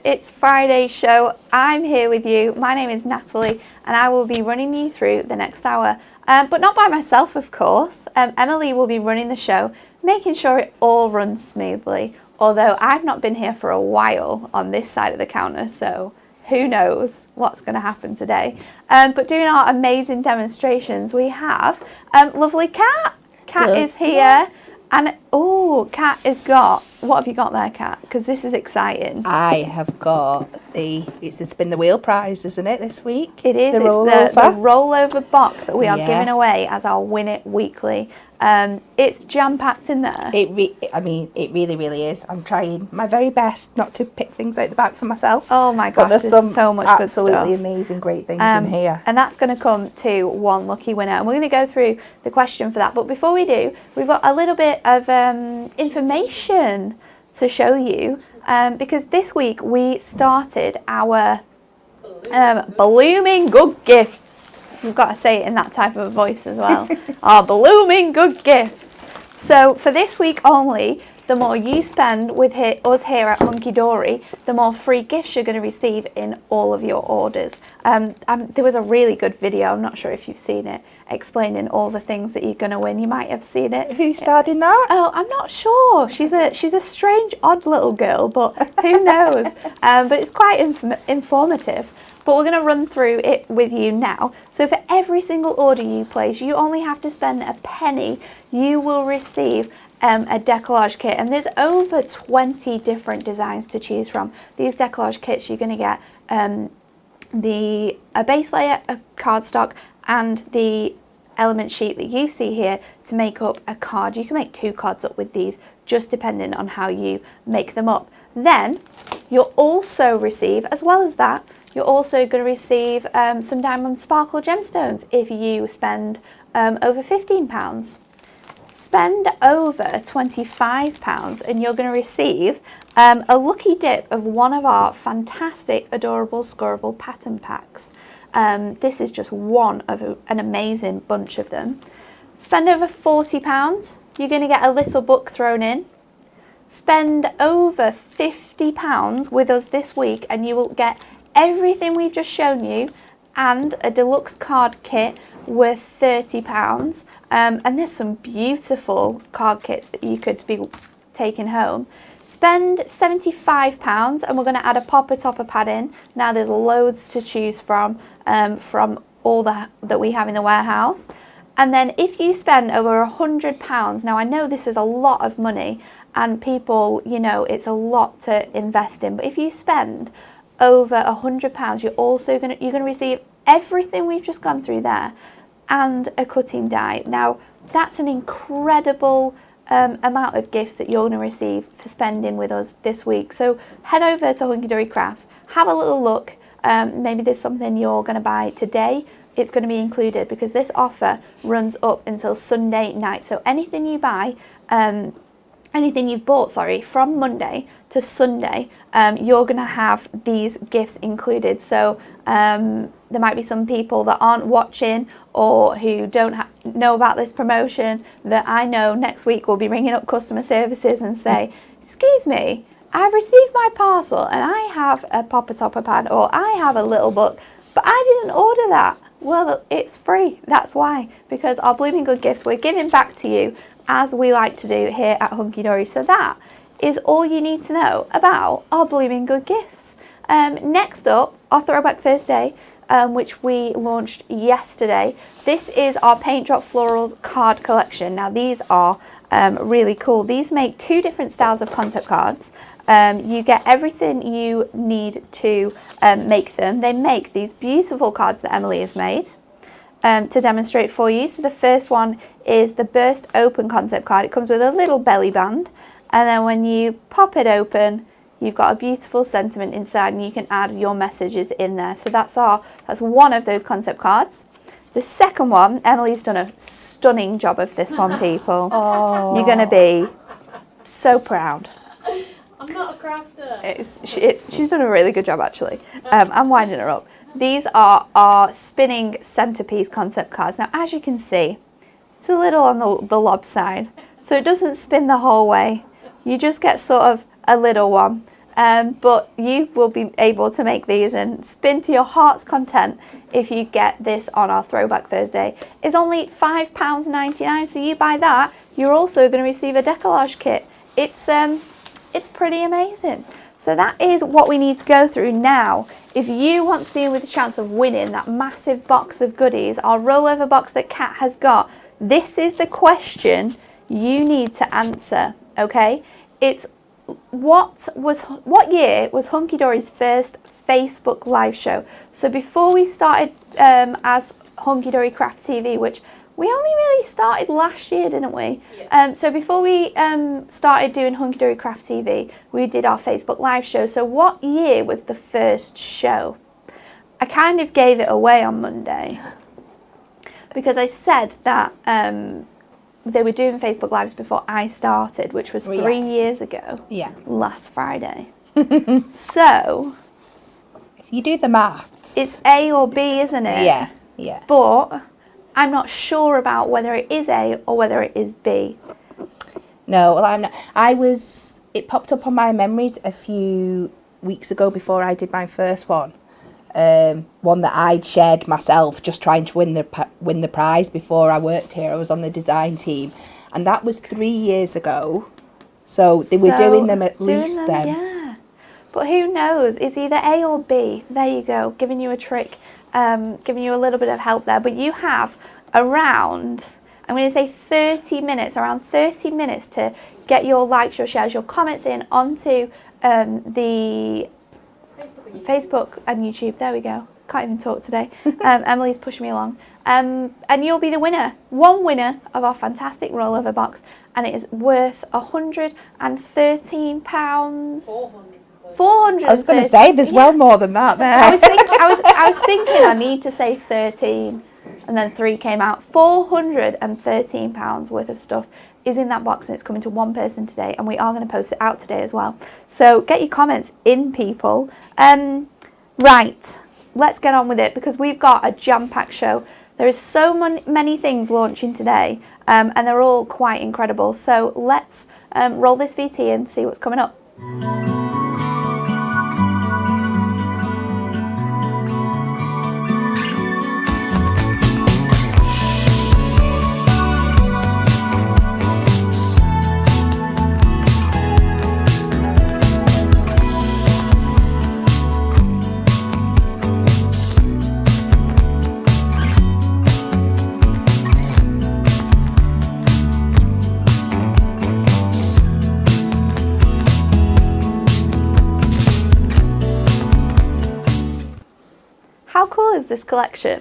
It's Friday show. I'm here with you. My name is Natalie and I will be running you through the next hour. But not by myself, of course. Emily will be running the show, making sure it all runs smoothly. Although I've not been here for a while on this side of the counter, so who knows what's going to happen today. But doing our amazing demonstrations, we have lovely Kat. Kat is here. And, oh, Kat has got, what have you got there, Kat? Because this is exciting. I have got it's the Spin the Wheel prize, isn't it, this week? It is. The rollover. rollover. The rollover box that we are giving away as our Win It Weekly. It's jam-packed in there. It really, really is. I'm trying my very best not to pick things out the back for myself. Oh my gosh, there's so much good stuff. Absolutely amazing, great things in here. And that's going to come to one lucky winner. And we're going to go through the question for that. But before we do, we've got a little bit of information to show you. Because this week we started our Blooming Good Gifts. We've got to say it in that type of voice as well. Our Blooming Good Gifts. So for this week only, the more you spend with us here at Hunky Dory, the more free gifts you're going to receive in all of your orders. There was a really good video, I'm not sure if you've seen it, explaining all the things that you're going to win. You might have seen it. Who starred in that? Oh, I'm not sure. She's a strange, odd little girl, but who knows? But it's quite informative. But we're going to run through it with you now. So for every single order you place, you only have to spend a penny. You will receive a decollage kit, and there's over 20 different designs to choose from. These decollage kits, you're going to get a base layer, a cardstock, and the element sheet that you see here to make up a card. You can make 2 cards up with these, just depending on how you make them up. Then you'll also receive, as well as that, you're also going to receive some diamond sparkle gemstones if you spend over £15. Spend over £25 and you're going to receive a lucky dip of one of our fantastic, adorable Scorable pattern packs. This is just one of an amazing bunch of them. Spend over £40, you're going to get a little book thrown in. Spend over £50 with us this week and you will get everything we've just shown you and a deluxe card kit worth £30. And there's some beautiful card kits that you could be taking home. Spend £75 and we're going to add a popper topper pad in. Now there's loads to choose from all that we have in the warehouse. And then if you spend over £100, now I know this is a lot of money and people, you know, it's a lot to invest in, but if you spend over £100, you're going to receive everything we've just gone through there and a cutting die. Now that's an incredible amount of gifts that you're going to receive for spending with us this week. So head over to Hunky Dory Crafts, have a little look. Maybe there's something you're going to buy today. It's going to be included because this offer runs up until Sunday night. So anything you buy, anything you've bought, from Monday to Sunday, you're going to have these gifts included. So there might be some people that aren't watching or who don't know about this promotion that I know next week will be ringing up customer services and say, excuse me, I've received my parcel and I have a popper topper pad or I have a little book, but I didn't order that. Well, it's free. That's why, because our Blooming Good Gifts, we're giving back to you as we like to do here at Hunky Dory. So that is all you need to know about our Blooming Good Gifts. Next up, our Throwback Thursday, which we launched yesterday. This is our Paintdrop Florals card collection. Now these are really cool. These make 2 different styles of concept cards. You get everything you need to make them. They make these beautiful cards that Emily has made to demonstrate for you. So the first one is the Burst Open concept card. It comes with a little belly band, and then when you pop it open, you've got a beautiful sentiment inside and you can add your messages in there. So that's one of those concept cards. The second one, Emily's done a stunning job of this one, people. Oh. You're going to be so proud. I'm not a crafter. She's done a really good job, actually. I'm winding her up. These are our spinning centerpiece concept cards. Now, as you can see, it's a little on the lob side, so it doesn't spin the whole way. You just get sort of a little one. But you will be able to make these and spin to your heart's content if you get this on our Throwback Thursday. It's only £5.99, so you buy that, you're also going to receive a decollage kit. It's pretty amazing. So that is what we need to go through now. If you want to be in with a chance of winning that massive box of goodies, our rollover box that Kat has got, this is the question you need to answer, okay? It's what year was Hunky Dory's first Facebook live show? So before we started as Hunky Dory Craft TV, which we only really started last year, didn't we? Yeah. So before we started doing Hunky Dory Craft TV, we did our Facebook live show. So what year was the first show? I kind of gave it away on Monday because I said that they were doing Facebook Lives before I started, which was 3 years ago. Yeah. Last Friday. So if you do the maths, it's A or B, isn't it? Yeah. Yeah. But I'm not sure about whether it is A or whether it is B. No, well, I'm not. It popped up on my memories a few weeks ago before I did my first one. One that I'd shared myself, just trying to win the prize before I worked here. I was on the design team, and that was 3 years ago. So they were doing them at least then. Yeah, but who knows? It's either A or B. There you go, giving you a trick, giving you a little bit of help there. But you have around, I'm going to say 30 minutes, around 30 minutes to get your likes, your shares, your comments in onto the Facebook and YouTube. There we go. Can't even talk today. Emily's pushing me along. And you'll be the winner. One winner of our fantastic rollover box, and it is worth £113. 400. I was going to say there's well more than that there. I was thinking I need to say 13, and then 3 came out. £413 worth of stuff is in that box, and it's coming to one person today, and we are going to post it out today as well. So get your comments in, people. Right, let's get on with it, because we've got a jam-packed show. There is so many things launching today, and they're all quite incredible. So let's roll this VT and see what's coming up. How cool is this collection?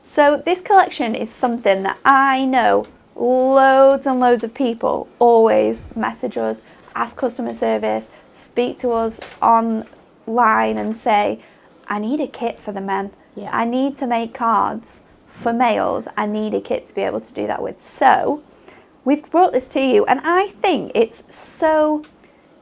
So this collection is something that I know loads and loads of people always message us, ask customer service, speak to us online and say, I need a kit for the men. Yeah. I need to make cards for males. I need a kit to be able to do that with. So we've brought this to you, and I think it's so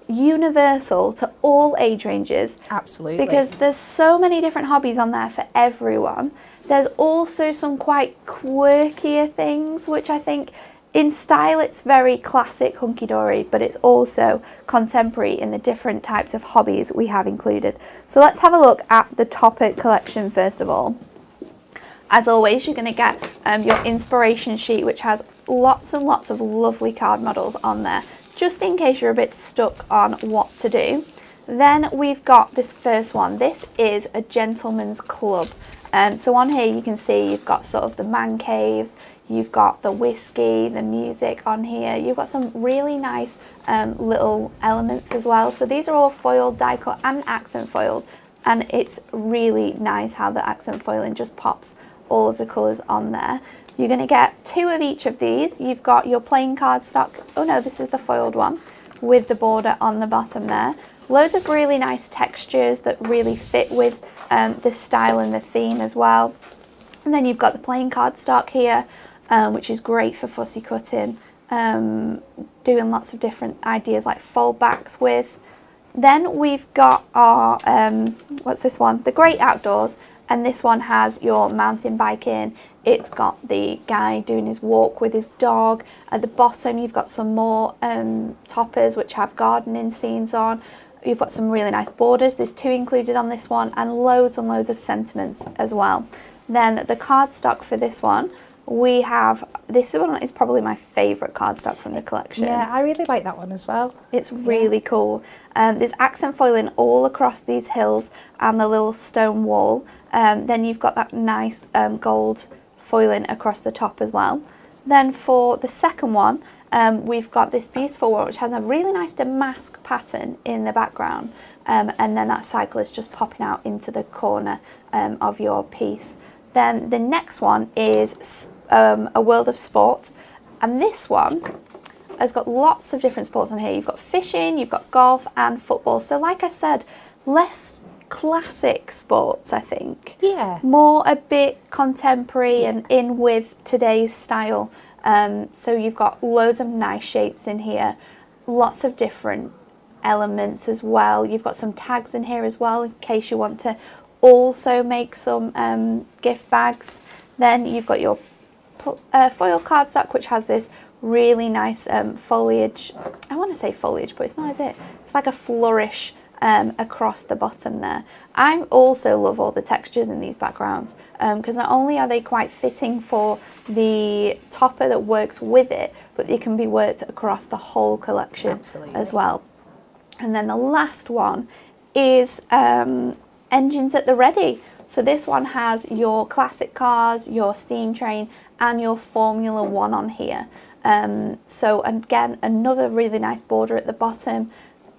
universal to all age ranges. Absolutely. Because there's so many different hobbies on there for everyone. There's also some quite quirkier things, which I think in style it's very classic hunky dory, but it's also contemporary in the different types of hobbies we have included. So let's have a look at the Topper collection first of all. As always, you're going to get your inspiration sheet, which has lots and lots of lovely card models on there, just in case you're a bit stuck on what to do. Then we've got this first one. This is a gentleman's club. So on here you can see you've got sort of the man caves, you've got the whiskey, the music on here. You've got some really nice little elements as well. So these are all foiled, die cut and accent foiled. And it's really nice how the accent foiling just pops all of the colours on there. You're going to get 2 of each of these. You've got your plain cardstock. Oh no, this is the foiled one with the border on the bottom there. Loads of really nice textures that really fit with the style and the theme as well. And then you've got the plain cardstock here, which is great for fussy cutting, doing lots of different ideas like fold backs with. Then we've got our, what's this one? The Great Outdoors. And this one has your mountain biking. It's got the guy doing his walk with his dog. At the bottom you've got some more toppers which have gardening scenes on. You've got some really nice borders. There's 2 included on this one, and loads of sentiments as well. Then the cardstock for this one, we have, this one is probably my favourite cardstock from the collection. Yeah, I really like that one as well. It's really cool. There's accent foiling all across these hills and the little stone wall. Then you've got that nice gold foiling across the top as well. Then for the second one, we've got this beautiful one which has a really nice damask pattern in the background, and then that cyclist just popping out into the corner of your piece. Then the next one is a world of sport, and this one has got lots of different sports on here. You've got fishing, you've got golf and football. So like I said, less classic sports, I think. Yeah. More a bit contemporary and in with today's style. So you've got loads of nice shapes in here, lots of different elements as well. You've got some tags in here as well in case you want to also make some gift bags. Then you've got your foil cardstock, which has this really nice foliage. I want to say foliage, but it's not, is it? It's like a flourish across the bottom there. I also love all the textures in these backgrounds because not only are they quite fitting for the topper that works with it, but they can be worked across the whole collection as well. And then the last one is engines at the ready. So this one has your classic cars, your steam train, and your Formula 1 on here. So again, another really nice border at the bottom.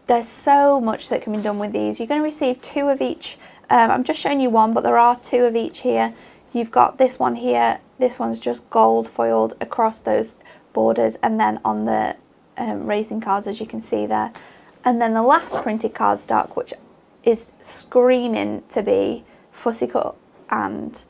There's so much that can be done with these. You're going to receive 2 of each. I'm just showing you one, but there are 2 of each here. You've got this one here. This one's just gold foiled across those borders, and then on the racing cars, as you can see there. And then the last printed cardstock, which is screaming to be fussy cut and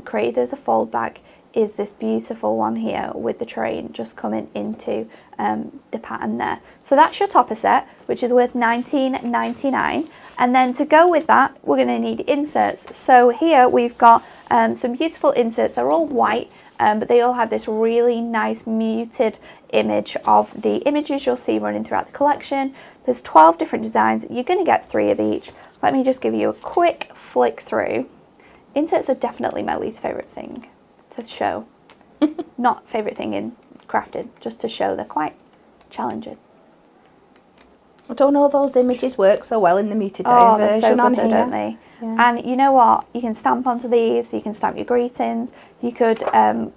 created as a fold bag, is this beautiful one here with the train just coming into the pattern there. So that's your topper set, which is worth $19.99. And then to go with that, we're going to need inserts. So here we've got some beautiful inserts. They're all white, but they all have this really nice muted image of the images you'll see running throughout the collection. There's 12 different designs. You're going to get 3 of each. Let me just give you a quick flick through. Inserts are definitely my least favourite thing to show. Not favourite thing in crafted, just to show they're quite challenging. I don't know, those images work so well in the muted down version they're so on good, here. don't they? Yeah. And you know what? You can stamp onto these, you can stamp your greetings, you could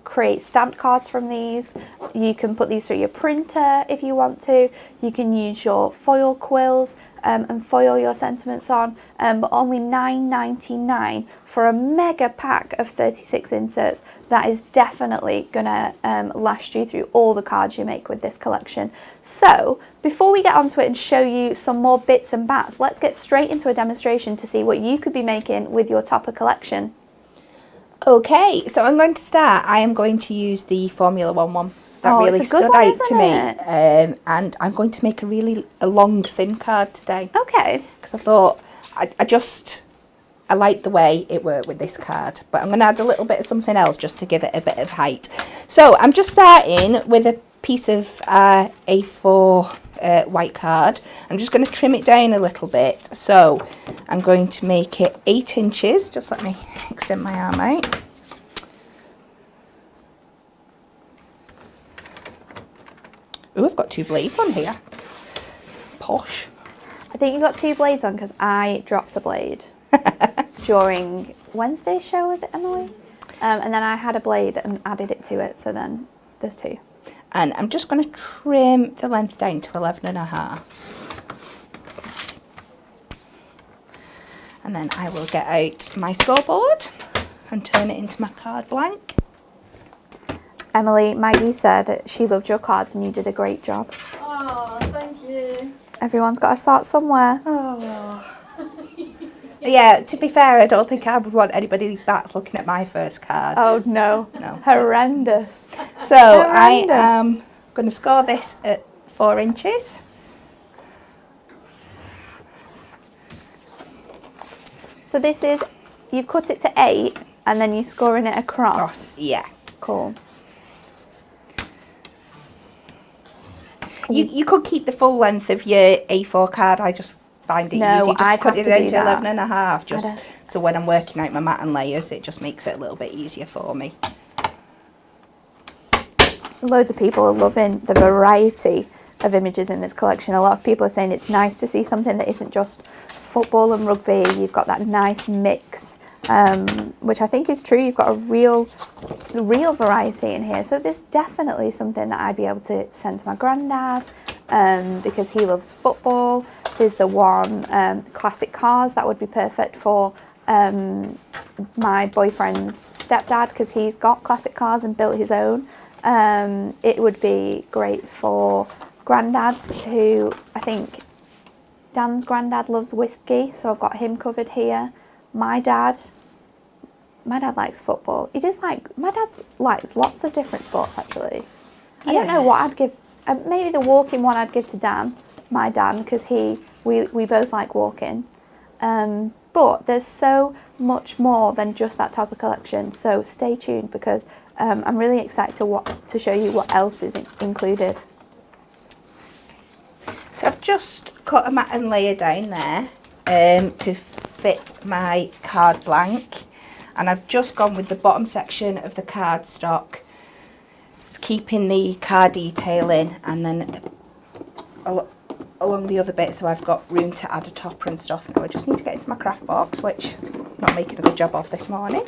create stamped cards from these, you can put these through your printer if you want to, you can use your foil quills and foil your sentiments on, but only $9.99 for a mega pack of 36 inserts. That is definitely gonna last you through all the cards you make with this collection. So before we get onto it and show you some more bits and bats, let's get straight into a demonstration to see what you could be making with your topper collection. Okay, so I'm going to start. I am going to use the Formula 1 one. That really stood out to me. And I'm going to make a long thin card today. Okay. Because I thought, I like the way it worked with this card. But I'm going to add a little bit of something else just to give it a bit of height. So I'm just starting with a piece of A4 white card. I'm just going to trim it down a little bit. So I'm going to make it 8 inches. Just let me extend my arm out. Oh, I've got 2 blades on here. Posh. I think you got 2 blades on because I dropped a blade during Wednesday's show, was it, Emily? And then I had a blade and added it to it, so then there's 2. And I'm just going to trim the length down to 11.5. And then I will get out my scoreboard and turn it into my card blank. Emily, Maggie said she loved your cards and you did a great job. Oh, thank you. Everyone's got to start somewhere. Oh. Yeah, to be fair, I don't think I would want anybody back looking at my first card. Oh no. No. Horrendous. So I am going to score this at 4 inches. So this is, you've cut it to 8 and then you're scoring it across. Yeah. Cool. You could keep the full length of your A4 card. I just find it No, easy. Just I'd cut have it to down do to that. 11 and a half. Just I'd- so when I'm working out my mat and layers, it just makes it a little bit easier for me. Loads of people are loving the variety of images in this collection. A lot of people are saying it's nice to see something that isn't just football and rugby. You've got that nice mix, which I think is true. You've got a real variety in here. So there's definitely something that I'd be able to send to my granddad because he loves football. There's the one classic cars that would be perfect for my boyfriend's stepdad because he's got classic cars and built his own. It would be great for granddads who, I think Dan's granddad loves whiskey, so I've got him covered here. My dad likes football. My dad likes lots of different sports actually. I don't know what I'd give, maybe the walking one I'd give to Dan, my Dan, because we both like walking. But there's so much more than just that type of collection, so stay tuned because I'm really excited to show you what else is included. So I've just cut a mat and layer down there to fit my card blank, and I've just gone with the bottom section of the cardstock, keeping the card detail in, and then along the other bit so I've got room to add a topper and stuff. Now I just need to get into my craft box, which I'm not making a good job of this morning.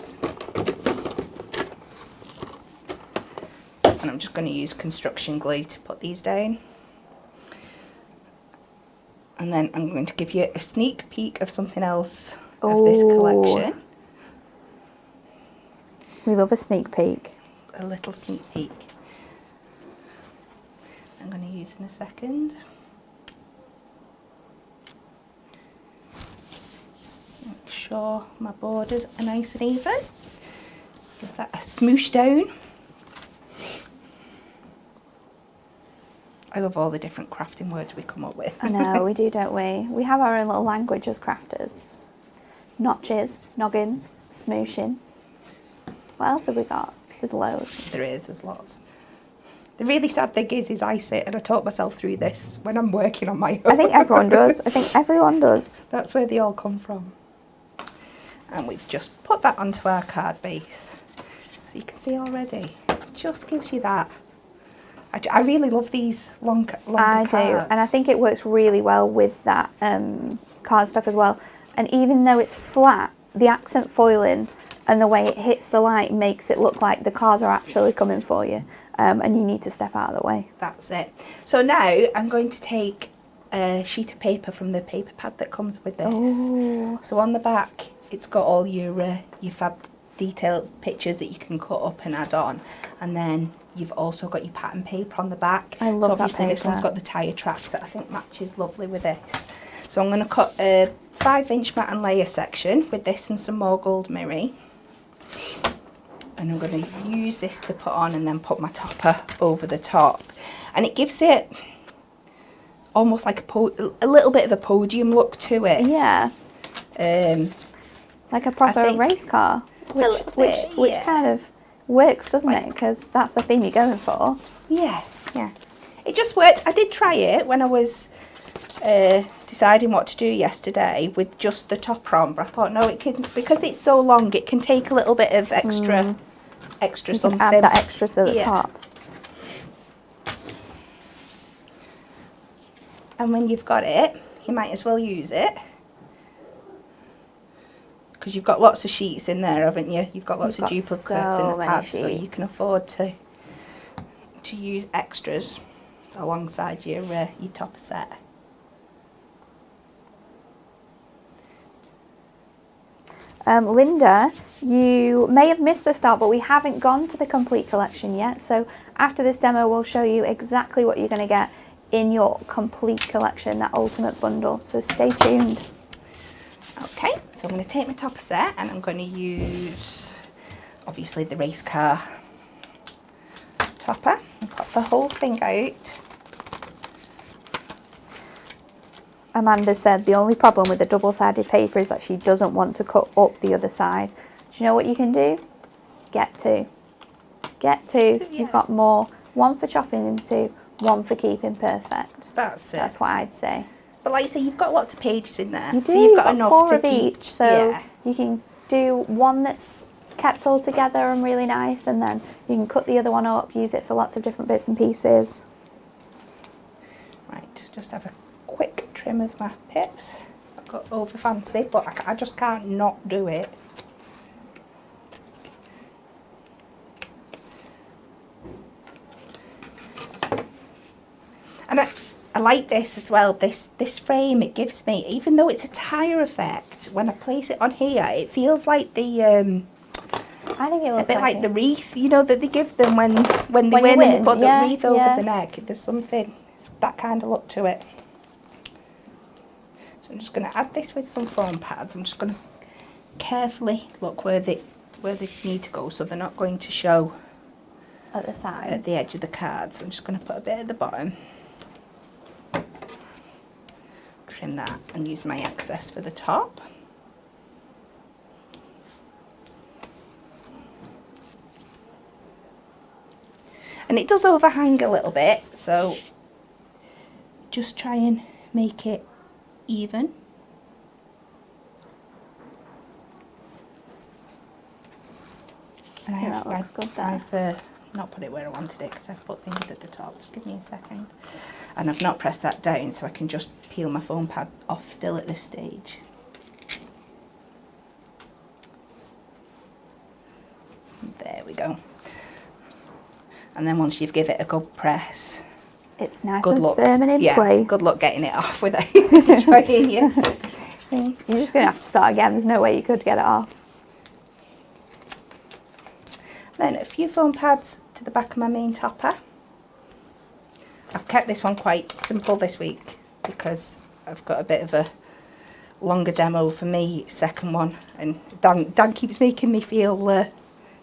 And I'm just going to use construction glue to put these down. And then I'm going to give you a sneak peek of something else of this collection. We love a sneak peek. A little sneak peek. I'm going to use in a second. Make sure my borders are nice and even. Give that a smoosh down. I love all the different crafting words we come up with. I know, we do, don't we? We have our own little language as crafters. Notches, noggins, smooshing. What else have we got? There's loads. There's lots. The really sad thing is I sit and I talk myself through this when I'm working on my own. I think everyone does. I think everyone does. That's where they all come from. And we've just put that onto our card base. So you can see already, it just gives you that. I really love these longer cards. I do, and I think it works really well with that cardstock as well. And even though it's flat, the accent foiling and the way it hits the light makes it look like the cards are actually coming for you, and you need to step out of the way. That's it. So now I'm going to take a sheet of paper from the paper pad that comes with this. Ooh. So on the back, it's got all your fab detailed pictures that you can cut up and add on, and then you've also got your pattern paper on the back. I love so that obviously this paper. one's got the tyre tracks that I think matches lovely with this. So I'm going to cut a 5-inch mat and layer section with this and some more gold mirror. And I'm going to use this to put on and then put my topper over the top. And it gives it almost like a little bit of a podium look to it. Yeah. Like a proper think race car, which kind of works, doesn't it? Because that's the theme you're going for. Yeah. It just worked. I did try it when I was deciding what to do yesterday with just the topper on, but I thought no, it can, because it's so long, it can take a little bit of extra You something. can add that extra to the top. And when you've got it, you might as well use it. Because you've got lots of sheets in there, haven't you? You've got lots of duplicates in the pad, so you can afford to use extras alongside your topper set. Linda, you may have missed the start, but we haven't gone to the complete collection yet. So after this demo, we'll show you exactly what you're going to get in your complete collection, that ultimate bundle. So stay tuned. Okay, so I'm going to take my topper set and I'm going to use, obviously, the race car topper and pop the whole thing out. Amanda said the only problem with the double-sided paper is that she doesn't want to cut up the other side. Do you know what you can do? Get two. Yeah. You've got more. One for chopping into, one for keeping perfect. That's it. That's what I'd say. But like you say, you've got lots of pages in there. You do, so you've got got enough 4 to of keep, each, so yeah. you can do one that's kept all together and really nice, and then you can cut the other one up, use it for lots of different bits and pieces. Right, just have a quick trim of my pips. I've got over fancy, but I just can't not do it. And I like this as well, this frame it gives me, even though it's a tire effect, when I place it on here, it feels like the, I think it looks a bit like it. the wreath, you know, that they give them when they When you win and they win, put yeah, the wreath over yeah. the neck. There's something, it's that kind of look to it. So I'm just going to add this with some foam pads. I'm just going to carefully look where they need to go so they're not going to show At the side. at the edge of the card. So I'm just going to put a bit at the bottom. Trim that and use my excess for the top. And it does overhang a little bit, so just try and make it even. And Yeah, that looks good there. I've not put it where I wanted it because I've put things at the top. Just give me a second. And I've not pressed that down, so I can just peel my foam pad off still at this stage. There we go. And then once you've given it a good press, It's nice good and luck. firm and in Yeah, place. good luck getting it off without trying your thing. You're just going to have to start again. There's no way you could get it off. Then a few foam pads to the back of my main topper. I've kept this one quite simple this week because I've got a bit of a longer demo for me, second one, and Dan keeps making me feel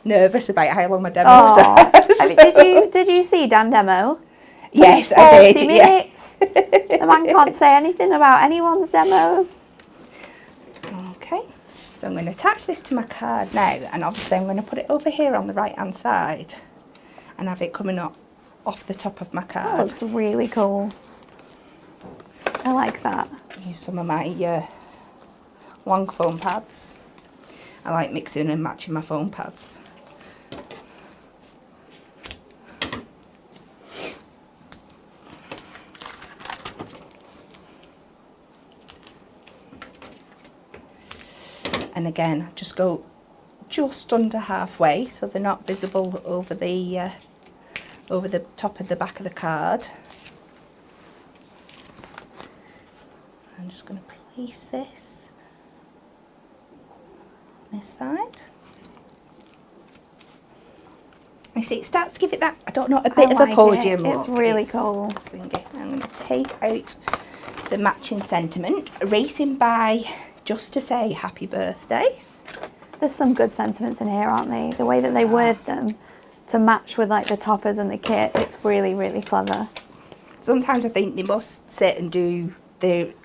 nervous about how long my demos are. I mean, did you see Dan demo? Yes, I did. 40 Yeah. minutes. The man can't say anything about anyone's demos. Okay, so I'm going to attach this to my card now, and obviously I'm going to put it over here on the right hand side and have it coming up off the top of my That card. looks really cool. I like that. Use some of my long foam pads. I like mixing and matching my foam pads. And again, just go just under halfway so they're not visible over the top of the back of the card. I'm just going to place this on this side. I see it starts to give it that, I don't know, a bit of a like podium it. look. It's really cool. Thingy. I'm going to take out the matching sentiment, racing by just to say happy birthday. There's some good sentiments in here, aren't they? The way that they word them to match with like the toppers and the kit, it's really, really clever. Sometimes I think they must sit and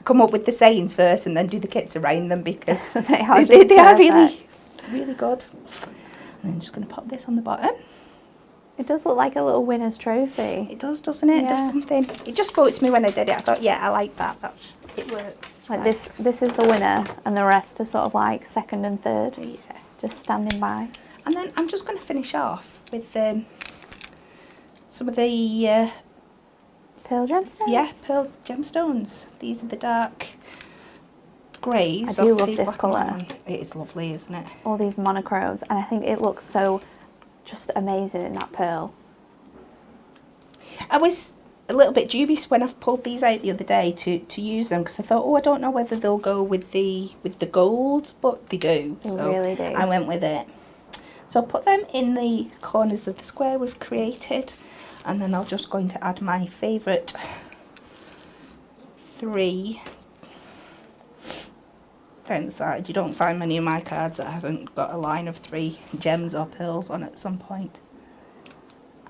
come up with the sayings first and then do the kits around them because They are they just are really, perfect. really good. And I'm just going to pop this on the bottom. It does look like a little winner's trophy. It does, doesn't it? Yeah. There's something. It just spoke to me when I did it. I thought, yeah, I like that. It worked. Like this is the winner, and the rest are sort of like second and third, Yeah. just standing by. And then I'm just going to finish off with some of the Pearl gemstones? pearl gemstones. These are the dark greys. I do off love the this black colour. one. It is lovely, isn't it? All these monochromes, and I think it looks so just amazing in that pearl. I was a little bit dubious when I've pulled these out the other day to use them because I thought, oh, I don't know whether they'll go with the gold, but they do. They so really do. I went with it. So I'll put them in the corners of the square we've created, and then I'm just going to add my favourite 3 down the side. You don't find many of my cards that haven't got a line of 3 gems or pearls on at some point.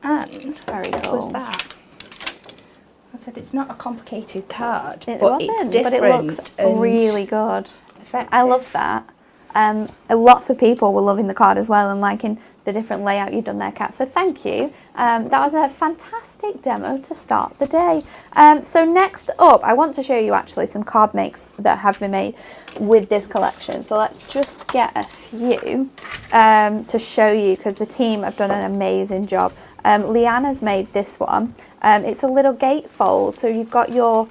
And Very that cool. was that. I said it's not a complicated card, It but wasn't, it's different. but it looks and really good. effective. I love that. Lots of people were loving the card as well and liking the different layout you've done there, Kat. So thank you. That was a fantastic demo to start the day. So next up, I want to show you actually some card makes that have been made with this collection. So let's just get a few to show you, because the team have done an amazing job. Leanna's made this one. It's a little gatefold, so you've got your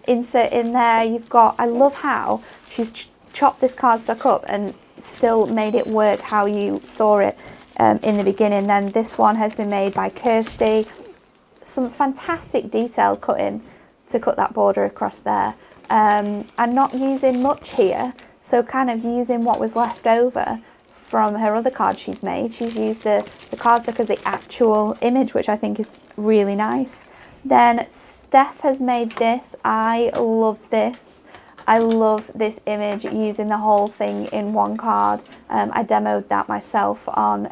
insert in there. You've got, I love how she's chopped this cardstock up and still made it work how you saw it in the beginning. Then this one has been made by Kirsty. Some fantastic detail cutting to cut that border across there, and not using much here, so kind of using what was left over from her other cards she's made. She's used the cardstock as the actual image, which I think is really nice. Then Steph has made this. I love this. I love this image, using the whole thing in one card. I demoed that myself on,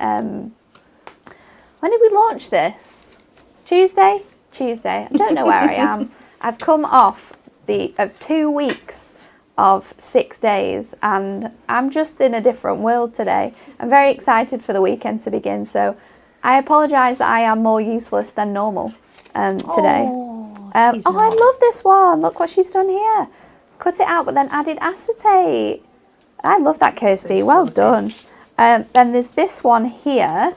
when did we launch this? Tuesday? I don't know where I am. I've come off of 2 weeks of 6 days, and I'm just in a different world today. I'm very excited for the weekend to begin, so I apologise that I am more useless than normal today. I love this one. Look what she's done here. Cut it out, but then added acetate. I love that, Kirsty. Well done. Then there's this one here,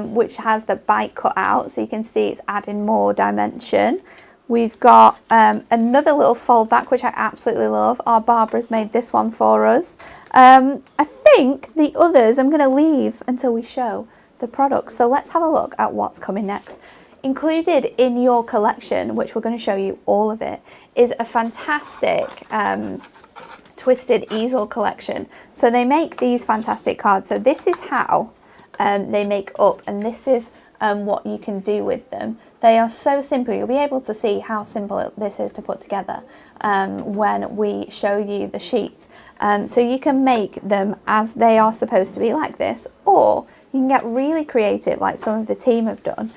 which has the bite cut out, so you can see it's adding more dimension. We've got another little fold back, which I absolutely love. Our Barbara's made this one for us. I think the others I'm going to leave until we show the products. So let's have a look at what's coming next. Included in your collection, which we're going to show you all of it, is a fantastic Twisted Easel collection. So they make these fantastic cards. So this is how they make up, and this is what you can do with them. They are so simple. You'll be able to see how simple this is to put together when we show you the sheets. So you can make them as they are supposed to be, like this, or you can get really creative like some of the team have done.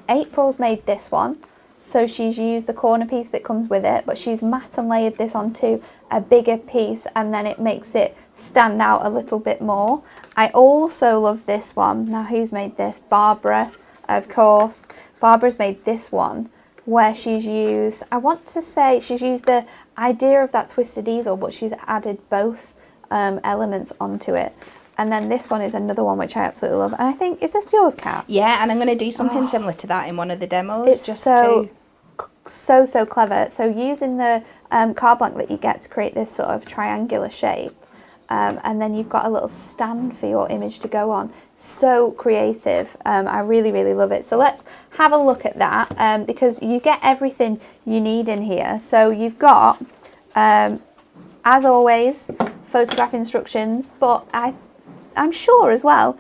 April's made this one. So she's used the corner piece that comes with it, but she's matte and layered this onto a bigger piece, and then it makes it stand out a little bit more. I also love this one. Now, who's made this? Barbara, of course. Barbara's made this one where she's used, I want to say she's used the idea of that twisted easel, but she's added both elements onto it. And then this one is another one which I absolutely love. And I think, is this yours, Kat? Yeah, and I'm going to do something similar to that in one of the demos. It's just so clever. So using the card blank that you get to create this sort of triangular shape, and then you've got a little stand for your image to go on. So creative. I really, really love it. So let's have a look at that, because you get everything you need in here. So you've got, as always, photograph instructions, but I'm sure as well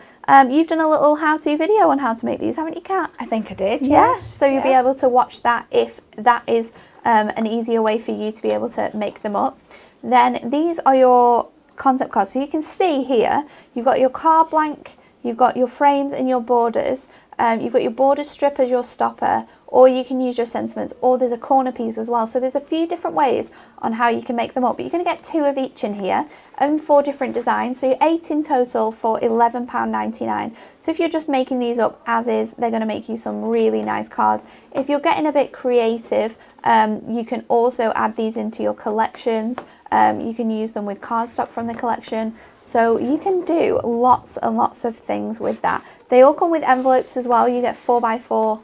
you've done a little how-to video on how to make these, haven't you, Kat? I think I did, yes. So you'll be able to watch that if that is an easier way for you to be able to make them up. Then these are your concept cards. So you can see here, you've got your card blank, you've got your frames and your borders, you've got your border strip as your stopper, or you can use your sentiments, or there's a corner piece as well. So there's a few different ways on how you can make them up, but you're going to get 2 of each in here and 4 different designs. So you're 8 in total for £11.99. So if you're just making these up as is, they're going to make you some really nice cards. If you're getting a bit creative, you can also add these into your collections. You can use them with cardstock from the collection. So you can do lots and lots of things with that. They all come with envelopes as well. You get 4x4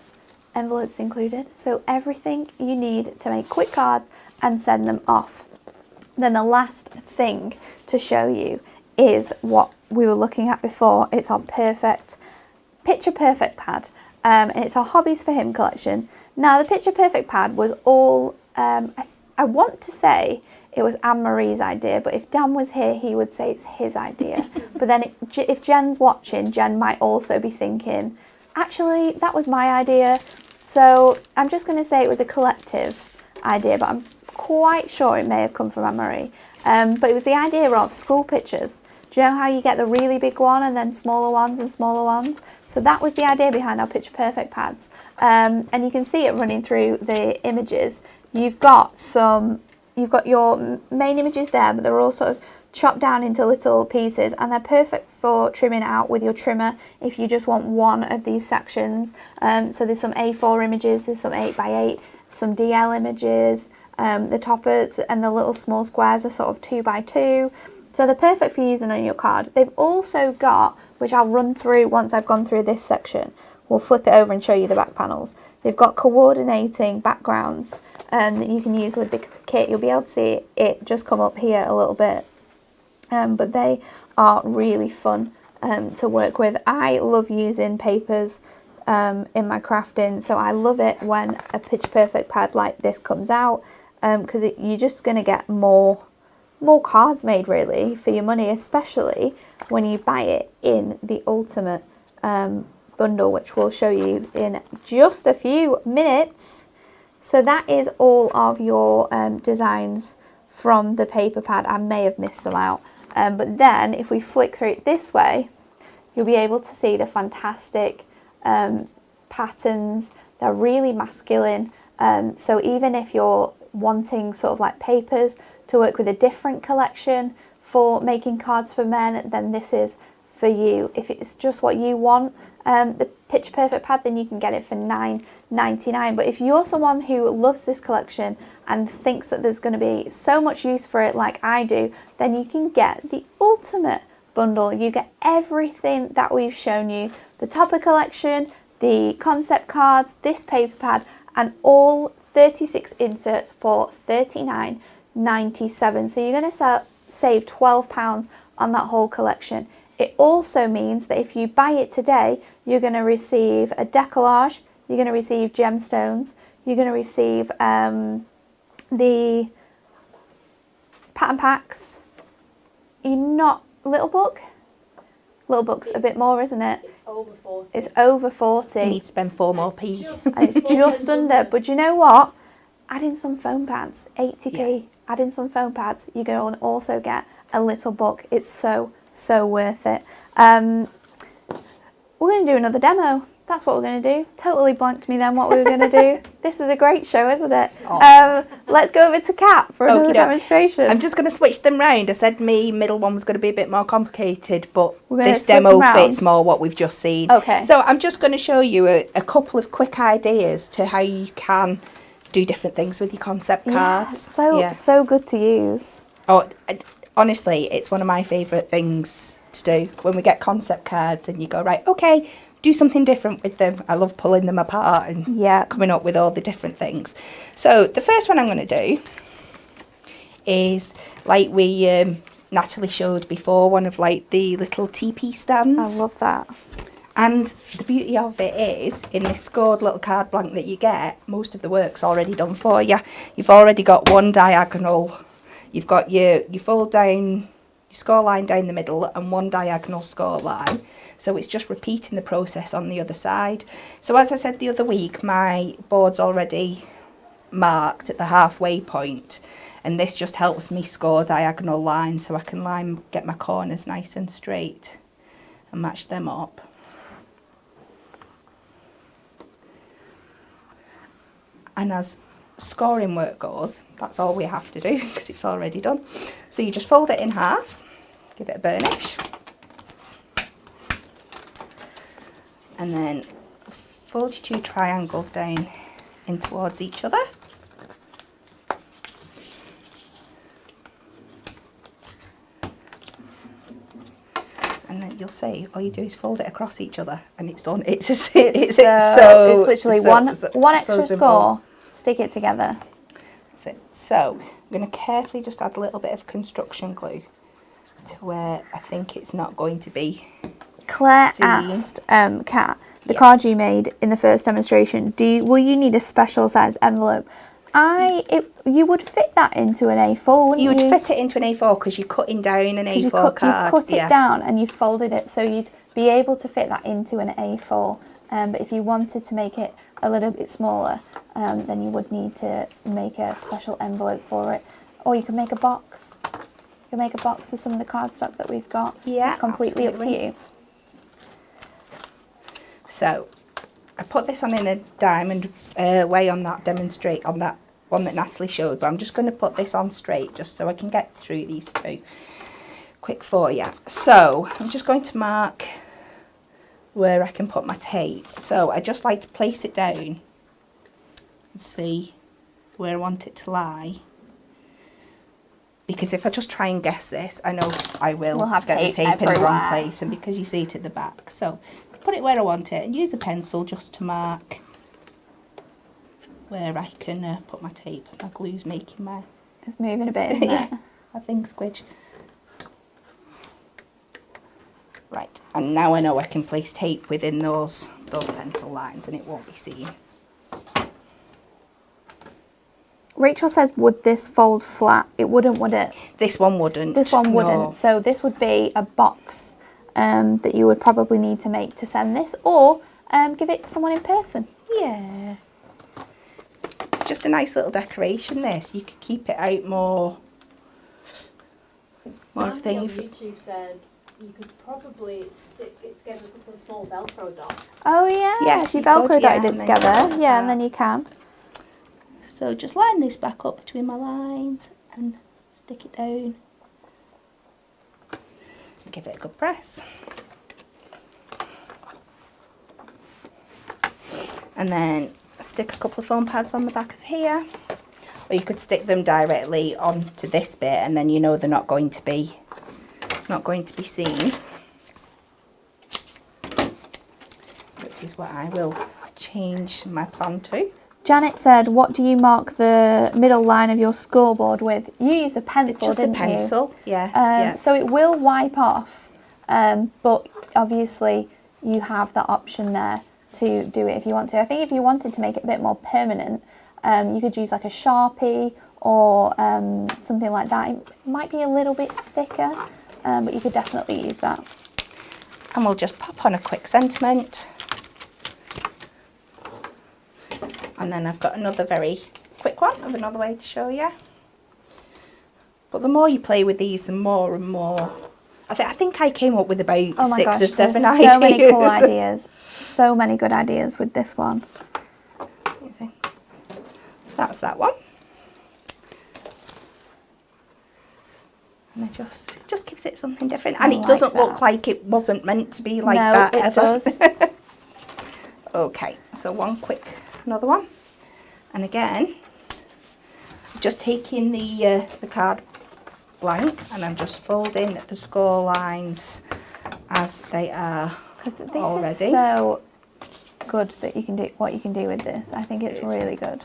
envelopes included. So everything you need to make quick cards and send them off. Then the last thing to show you is what we were looking at before. It's our Picture Perfect pad. And it's our Hobbies For Him collection. Now, the Picture Perfect pad was all, I want to say it was Anne-Marie's idea, but if Dan was here, he would say it's his idea. But then if Jen's watching, Jen might also be thinking, actually, that was my idea. So I'm just going to say it was a collective idea, but I'm quite sure it may have come from Anne-Marie. But it was the idea of school pictures. Do you know how you get the really big one and then smaller ones and smaller ones? So that was the idea behind our Picture Perfect pads. And you can see it running through the images. You've got your main images there, but they're all sort of chopped down into little pieces, and they're perfect for trimming out with your trimmer if you just want one of these sections. So there's some A4 images, there's some 8x8, some DL images, the toppers and the little small squares are sort of 2x2. So they're perfect for using on your card. They've also got, which I'll run through once I've gone through this section, we'll flip it over and show you the back panels. They've got coordinating backgrounds that you can use with the kit. You'll be able to see it just come up here a little bit. But they are really fun to work with. I love using papers in my crafting, so I love it when a pitch perfect pad like this comes out, because you're just going to get more cards made really for your money, especially when you buy it in the ultimate bundle, which we'll show you in just a few minutes. So that is all of your designs from the paper pad. I may have missed some out, but then if we flick through it this way, you'll be able to see the fantastic patterns. They're really masculine, so even if you're wanting sort of like papers to work with a different collection for making cards for men, then this is for you. If it's just what you want, the Pitch Perfect pad, then you can get it for $9.99. But if you're someone who loves this collection and thinks that there's going to be so much use for it like I do, then you can get the ultimate bundle. You get everything that we've shown you: the topper collection, the concept cards, this paper pad, and all 36 inserts for $39.97. So you're going to save £12 on that whole collection. It also means that if you buy it today, you're going to receive a decollage, you're going to receive gemstones, you're going to receive the pattern packs. You're not Little Book? Little Book's a bit more, isn't it? It's over 40. It's over 40. You need to spend 4 more p. And it's just under. But you know what? Add in some foam pads, 80p. Yeah. Add in some foam pads. You're going to also get a little book. It's so worth it. We're going to do another demo. That's what we're going to do. Totally blanked me then what we were going to do. This is a great show, isn't it? Let's go over to Kat for another demonstration. I'm just going to switch them round. I said me middle one was going to be a bit more complicated, but this swap demo them round. fits more what we've just seen. Okay. So I'm just going to show you a couple of quick ideas to how you can do different things with your concept cards. So good to use. Oh, honestly, it's one of my favourite things to do when we get concept cards and you go, right, okay, do something different with them. I love pulling them apart and coming up with all the different things. So the first one I'm going to do is, like we Natalie showed before, one of like the little teepee stands. I love that. And the beauty of it is, in this scored little card blank that you get, most of the work's already done for you. You've already got one diagonal. You've got your fold down, your score line down the middle, and one diagonal score line. So it's just repeating the process on the other side. So as I said the other week, my board's already marked at the halfway point, and this just helps me score diagonal lines so I can get my corners nice and straight and match them up. And as scoring work goes, that's all we have to do because it's already done. So you just fold it in half, give it a burnish, and then fold your 2 triangles down in towards each other. And then you'll see, all you do is fold it across each other and it's done. It's literally one extra simple. score, stick it together. That's it. So I'm going to carefully just add a little bit of construction glue to where I think it's not going to be Claire seen. asked Kat, the card you made in the first demonstration, will you need a special sized envelope? You would fit that into an A4, wouldn't you? You would fit it into an A4 because you're cutting down an A4 card. You've cut it down and you've folded it, so you'd be able to fit that into an A4. But if you wanted to make it a little bit smaller, then you would need to make a special envelope for it. Or you can make a box. You can make a box with some of the cardstock that we've got. Yeah, it's completely absolutely. up to you. So I put this on in a diamond way on that on that one that Natalie showed, but I'm just going to put this on straight just so I can get through these two. quick for you. So I'm just going to mark where I can put my tape. So I just like to place it down and see where I want it to lie. Because if I just try and guess this, I know I will have get the tape tape in the wrong everywhere. place. And because you see it at the back. So put it where I want it and use a pencil just to mark where I can put my tape. My glue's making my... It's moving a bit, isn't yeah, it? I think squidge. Right, and now I know I can place tape within those pencil lines and it won't be seen. Rachel says, would this fold flat? It wouldn't, would it? This one wouldn't. This one wouldn't. No. So this would be a box that you would probably need to make to send this, or give it to someone in person. Yeah. It's just a nice little decoration, this. You could keep it out more of a Andy thing. on YouTube said you could probably stick it together with a couple of small Velcro dots. Oh yeah, Yes, you you could, Velcro yeah, dotted it and then together. you Yeah, can. and then you can. So just line this back up between my lines and stick it down. Give it a good press. And then stick a couple of foam pads on the back of here. Or you could stick them directly onto this bit and then you know they're not going to be seen. Which is what I will change my plan to. Janet said, what do you mark the middle line of your scoreboard with? You used a pencil, It's just a didn't pencil, you? yes. Yeah. So it will wipe off, but obviously you have that option there to do it if you want to. I think if you wanted to make it a bit more permanent, you could use like a Sharpie or something like that. It might be a little bit thicker, but you could definitely use that. And we'll just pop on a quick sentiment. And then I've got another very quick one of another way to show you. But the more you play with these, the more and more. I think I came up with about Oh my 6 gosh, or 7 there's ideas. so many cool ideas. So many good ideas with this one. That's that one. And it just gives it something different. And I it like doesn't that. look like it wasn't meant to be like No, that it ever. does. Okay, so another one. And again, just taking the card blank and I'm just folding the score lines as they are Because this already. is so good that you can do what you can do with this. I think it's really good.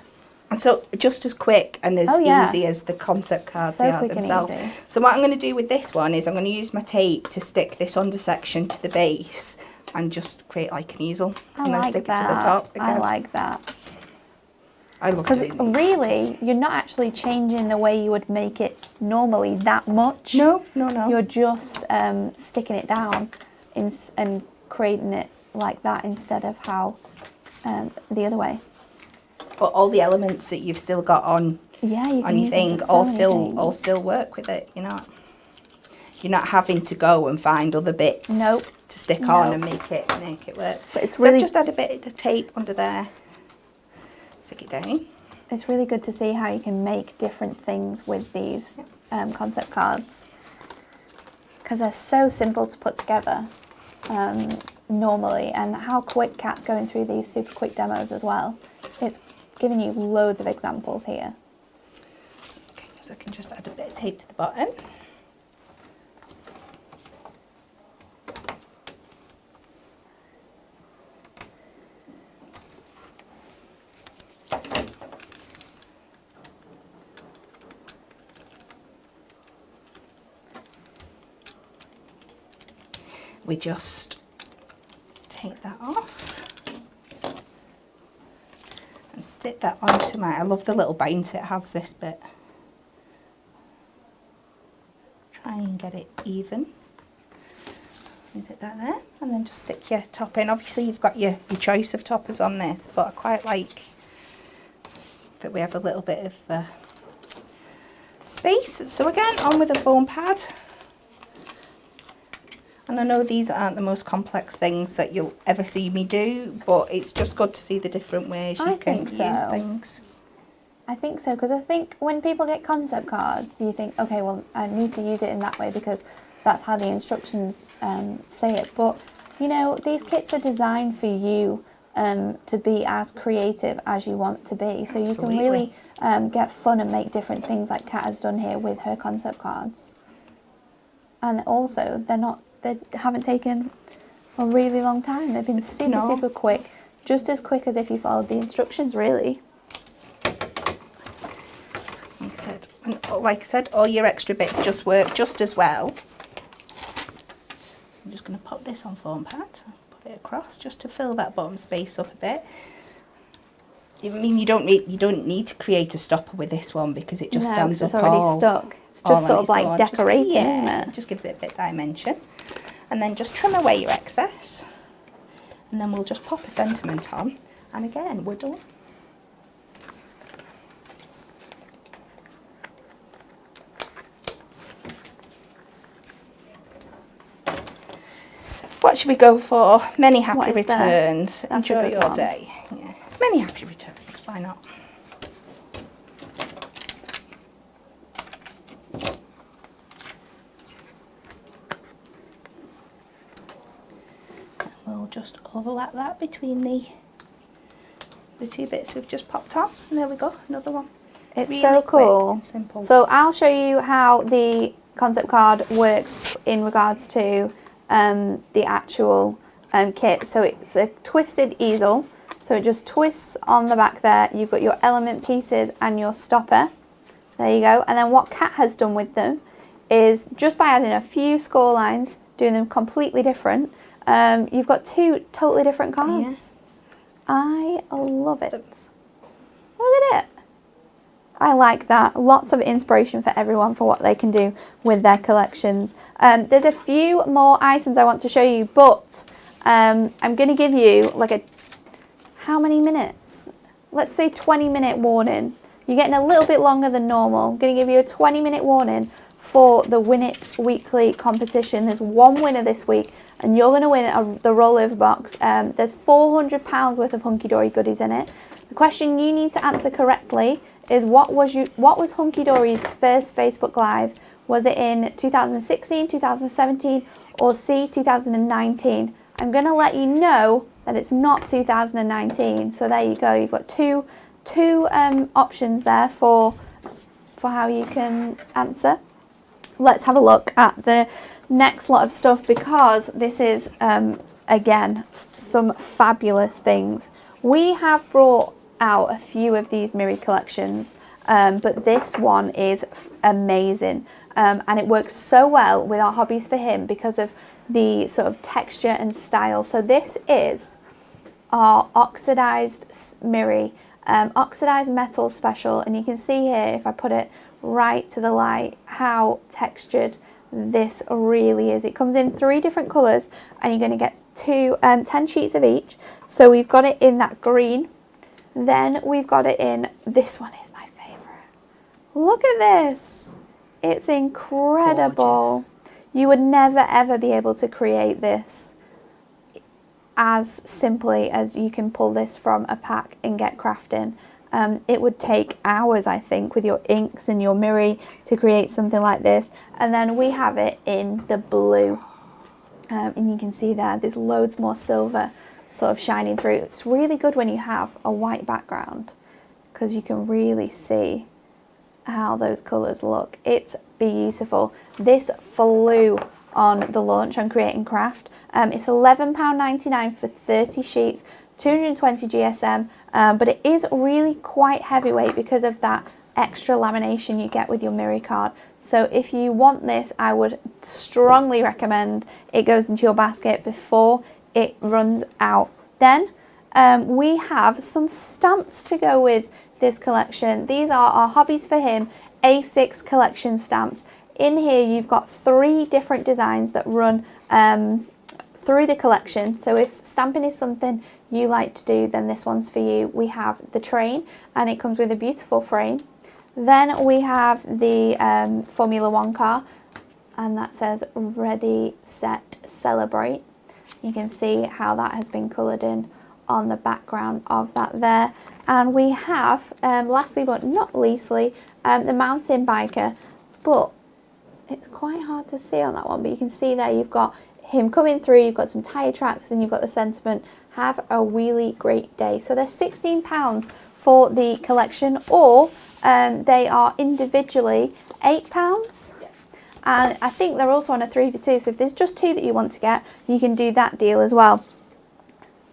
And so just as quick and as Oh, yeah. easy as the concept cards So they are quick and themselves. easy. So what I'm going to do with this one is I'm going to use my tape to stick this under section to the base and just create like an easel. I and then like stick that. it to the top I again. like that. I love Because doing these. really, you're not actually changing the way you would make it normally that much. No. You're just sticking it down and creating it like that instead of how the other way. But all the elements that you've still got on Yeah, you can on your use them thing for so all many things. still work with it. You're not having to go and find other bits Nope. to stick on and Nope. make it work. But it's So I've really just add a bit of tape under there. Stick it down. It's really good to see how you can make different things with these concept cards, because they're so simple to put together normally, and how quick Kat's going through these super quick demos as well. It's giving you loads of examples here. Okay, so I can just add a bit of tape to the bottom. We just take that off and stick that onto I love the little bounce it has, this bit. Try and get it even. Is it that there? And then just stick your top in. Obviously you've got your choice of toppers on this, but I quite like that we have a little bit of space. So again, on with a foam pad. And I know these aren't the most complex things that you'll ever see me do, but it's just good to see the different ways you can use things. I think so, because I think when people get concept cards, you think, okay, well, I need to use it in that way because that's how the instructions say it. But you know, these kits are designed for you to be as creative as you want to be, so you can really get fun and make different things like Kat has done here with her concept cards. And also they haven't taken a really long time. They've been super quick, just as quick as if you followed the instructions, really. Like I said, all your extra bits just work just as well. I'm just going to pop this on foam pads, put it across just to fill that bottom space up a bit. I mean, you don't need to create a stopper with this one because it just stands up. It's already stuck. It's just sort of like decorating, isn't it? Just gives it a bit of dimension. And then just trim away your excess, and then we'll just pop a sentiment on, and again we're done. What should we go for? Many happy returns. Enjoy your day. Yeah. Many happy returns. Why not? And we'll just overlap that between the two bits we've just popped on. And there we go. Another one. It's really so cool. Simple. So I'll show you how the concept card works in regards to the actual kit. So it's a twisted easel, so it just twists on the back there. You've got your element pieces and your stopper, there you go. And then what Kat has done with them is, just by adding a few score lines, doing them completely different, you've got two totally different cards. Yeah. I love it. Look at it. I like that. Lots of inspiration for everyone for what they can do with their collections. There's a few more items I want to show you, but I'm going to give you like how many minutes? Let's say 20-minute warning. You're getting a little bit longer than normal. I'm going to give you a 20-minute warning for the Win It Weekly competition. There's one winner this week, and you're going to win the rollover box. There's £400 worth of Hunky Dory goodies in it. The question you need to answer correctly is what was Hunky Dory's first Facebook Live? Was it in 2016, 2017, or C, 2019? I'm going to let you know that it's not 2019. So there you go. You've got two options there for how you can answer. Let's have a look at the next lot of stuff, because this is again some fabulous things. We have brought out a few of these Miri collections, but this one is amazing, and it works so well with our Hobbies for Him because of the sort of texture and style. So this is our Oxidised Miri, Oxidised Metal Special, and you can see here, if I put it right to the light, how textured this really is. It comes in 3 different colours, and you're going to get 10 sheets of each. So we've got it in that green. Then we've got it in, this one is my favourite. Look at this. It's incredible. You would never ever be able to create this as simply as you can pull this from a pack and get crafting. It would take hours, I think, with your inks and your Miri to create something like this. And then we have it in the blue. And you can see there's loads more silver sort of shining through. It's really good when you have a white background, because you can really see how those colours look. It's beautiful. This flew on the launch on Create and Craft. It's £11.99 for 30 sheets, 220 GSM, but it is really quite heavyweight because of that extra lamination you get with your Miri card. So if you want this, I would strongly recommend it goes into your basket before it runs out. Then we have some stamps to go with this collection. These are our Hobbies for Him A6 collection stamps. In here you've got 3 different designs that run through the collection. So if stamping is something you like to do, then this one's for you. We have the train, and it comes with a beautiful frame. Then we have the Formula 1 car, and that says Ready, Set, Celebrate. You can see how that has been coloured in on the background of that there. And we have, lastly but not leastly, the mountain biker. But it's quite hard to see on that one, but you can see there you've got him coming through, you've got some tyre tracks, and you've got the sentiment, have a really great day. So they're £16 for the collection, or they are individually £8. And I think they're also on a 3 for 2, so if there's just 2 that you want to get, you can do that deal as well.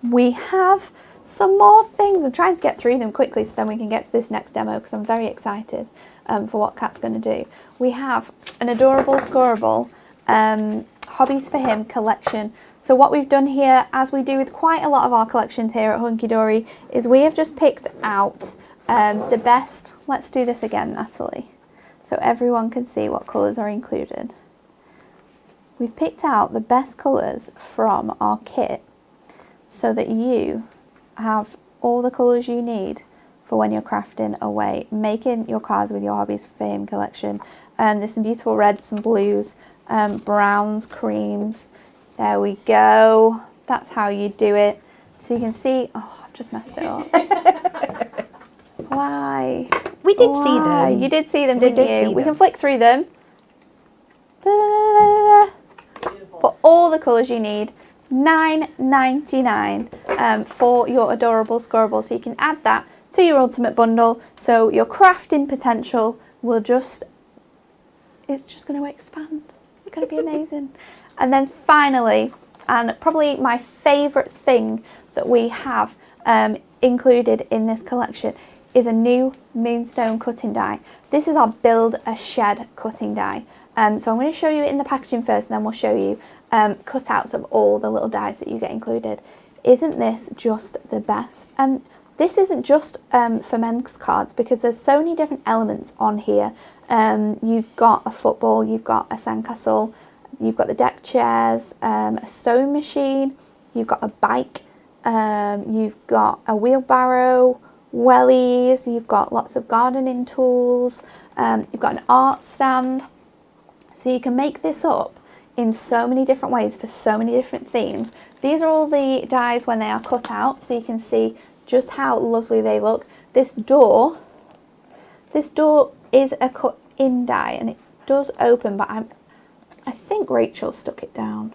We have some more things. I'm trying to get through them quickly so then we can get to this next demo, because I'm very excited for what Kat's going to do. We have an adorable Scorable Hobbies For Him collection. So what we've done here, as we do with quite a lot of our collections here at Hunky Dory, is we have just picked out the best. Let's do this again, Natalie, so everyone can see what colours are included. We've picked out the best colours from our kit so that you have all the colours you need for when you're crafting away, making your cards with your Hobbies For Him collection. There's some beautiful reds, some blues, browns, creams. There we go. That's how you do it. So you can see, oh, I've just messed it up. Why? We did see them. You did see them, didn't you? We can flick through them. For all the colours you need, $9.99 for your adorable Scorable. So you can add that to your ultimate bundle. So your crafting potential will just, it's just going to expand. It's going to be amazing. And then finally, and probably my favourite thing that we have included in this collection, is a new Moonstone cutting die. This is our Build a Shed cutting die. So I'm going to show you it in the packaging first, and then we'll show you cutouts of all the little dies that you get included. Isn't this just the best? And this isn't just for men's cards, because there's so many different elements on here. You've got a football, you've got a sandcastle, you've got the deck chairs, a sewing machine, you've got a bike, you've got a wheelbarrow, wellies, you've got lots of gardening tools, you've got an art stand. So you can make this up in so many different ways for so many different themes. These are all the dies when they are cut out, so you can see just how lovely they look. This door is a cut in die, and it does open, but I think Rachel stuck it down.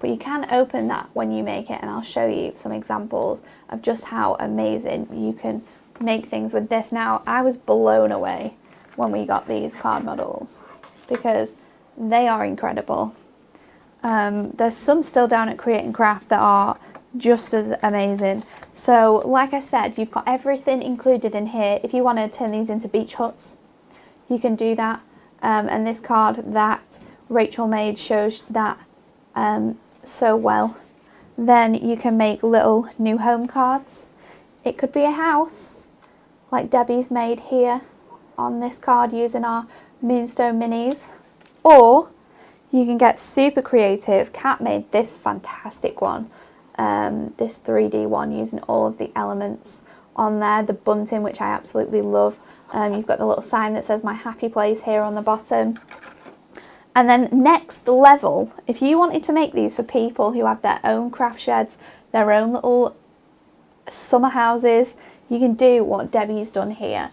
But you can open that when you make it, and I'll show you some examples of just how amazing you can make things with this. Now, I was blown away when we got these card models, because they are incredible. There's some still down at Create and Craft that are just as amazing. So like I said, you've got everything included in here. If you want to turn these into beach huts, you can do that. And this card that Rachel made shows that so well. Then you can make little new home cards. It could be a house like Debbie's made here on this card using our Moonstone minis, or you can get super creative. Kat made this fantastic one, this 3D one using all of the elements on there, the bunting, which I absolutely love. You've got the little sign that says my happy place here on the bottom. And then next level, if you wanted to make these for people who have their own craft sheds, their own little summer houses, you can do what Debbie's done here.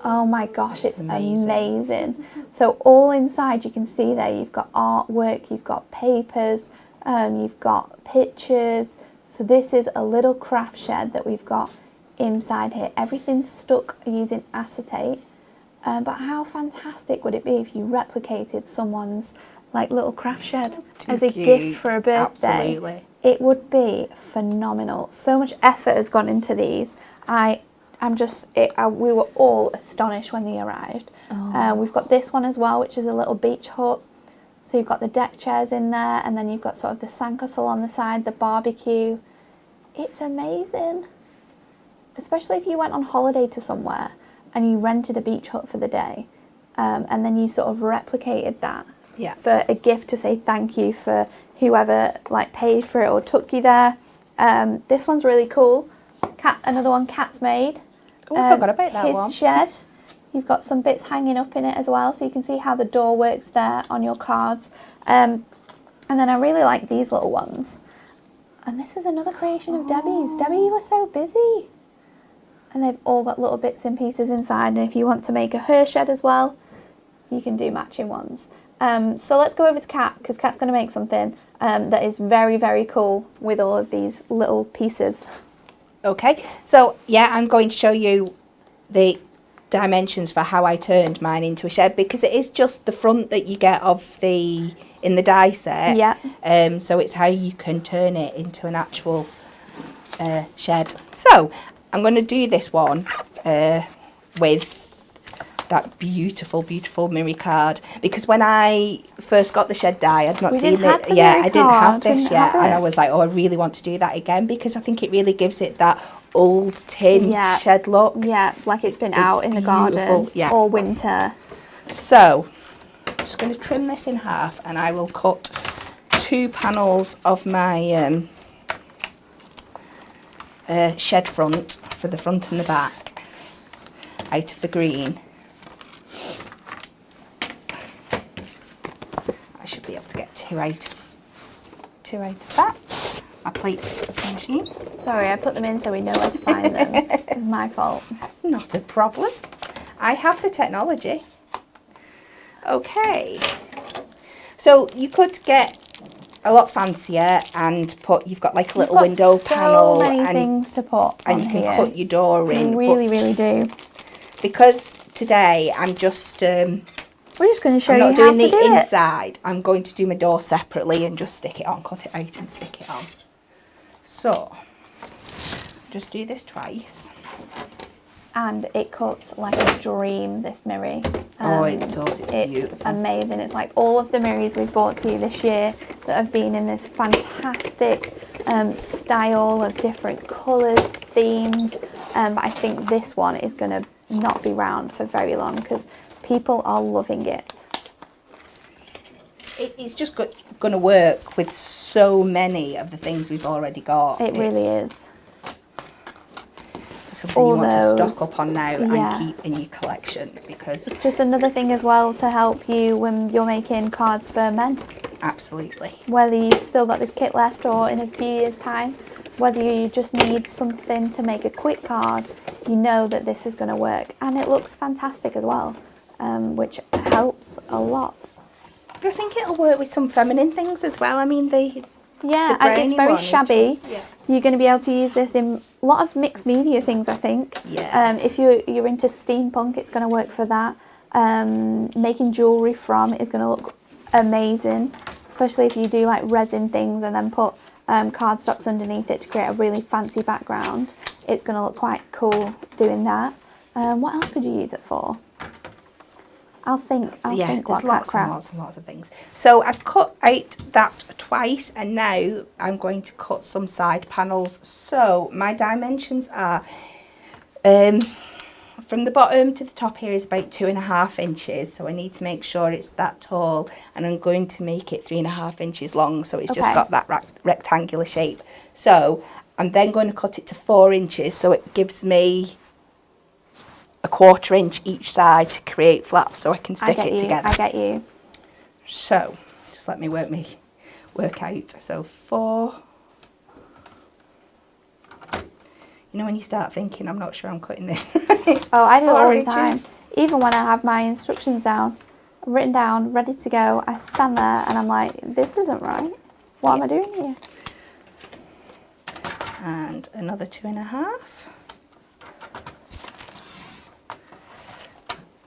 Oh my gosh, it's amazing. So all inside you can see there, you've got artwork, you've got papers, you've got pictures. So this is a little craft shed that we've got inside here. Everything's stuck using acetate. But how fantastic would it be if you replicated someone's like little crapt shed as a gift for a birthday? Absolutely. It would be phenomenal. So much effort has gone into these. We were all astonished when they arrived. Oh. We've got this one as well, which is a little beach hut. So you've got the deck chairs in there, and then you've got sort of the sandcastle on the side, the barbecue. It's amazing. Especially if you went on holiday to somewhere and you rented a beach hut for the day, and then you sort of replicated that for a gift to say thank you for whoever like paid for it or took you there. This one's really cool. Another one Kat's made. Oh, I forgot about that one. His shed. You've got some bits hanging up in it as well, so you can see how the door works there on your cards. And then I really like these little ones. And this is another creation of Debbie's. Debbie, you were so busy. And they've all got little bits and pieces inside. And if you want to make a her shed as well, you can do matching ones. So let's go over to Kat, because Kat's going to make something that is very, very cool with all of these little pieces. Okay, so yeah, I'm going to show you the dimensions for how I turned mine into a shed, because it is just the front that you get in the die set. Yeah. So it's how you can turn it into an actual shed. So I'm going to do this one with that beautiful, beautiful mirror card, because when I first got the shed die, I'd not seen it. Yeah, I didn't have this yet, and I was like, oh, I really want to do that again, because I think it really gives it that old tin shed look. Yeah, like it's been out in the garden all winter. So I'm just going to trim this in half, and I will cut 2 panels of my shed front for the front and the back out of the green. I should be able to get 2 out of that. My plate machine. Sorry, I put them in so we know where to find them. It's my fault. Not a problem. I have the technology. Okay. So you could get a lot fancier and you've got like a little window panel. So many things to put and you can cut your door in. You really do. Because today I'm just we're just going to show I'm you not how doing to the do inside. it. I'm going to do my door separately and just stick it on, cut it out and stick it on. So just do this twice. And it cuts like a dream, this mirror. Oh, it does. It's beautiful. It's amazing. It's like all of the mirrors we've bought to you this year that have been in this fantastic style of different colours, themes. But I think this one is going to not be round for very long because people are loving it. It's just going to work with so many of the things we've already got. It really is. Something you want to stock up on now and keep in your collection, because it's just another thing as well to help you when you're making cards for men. Absolutely. Whether you've still got this kit left or in a few years' time, whether you just need something to make a quick card, you know that this is going to work, and it looks fantastic as well, which helps a lot. I think it'll work with some feminine things as well. I mean, and it's very shabby. You're going to be able to use this in a lot of mixed media things, I think. Yeah. If you're into steampunk, it's going to work for that. Making jewellery from is going to look amazing, especially if you do like resin things and then put cardstocks underneath it to create a really fancy background. It's going to look quite cool doing that. What else could you use it for? I'll think what lots and lots of things. So I've cut out that twice, and now I'm going to cut some side panels. So my dimensions are from the bottom to the top here is about 2.5 inches. So I need to make sure it's that tall, and I'm going to make it 3.5 inches long. So it's just got that rectangular shape. So I'm then going to cut it to 4 inches. So it gives me 1/4 inch each side to create flaps, so I can stick it together. I get you. So just let me work out. So 4. You know when you start thinking, I'm not sure I'm cutting this. Oh, I do it all the time. Even when I have my instructions down, written down, ready to go, I stand there and I'm like, this isn't right. What am I doing here? And another 2.5.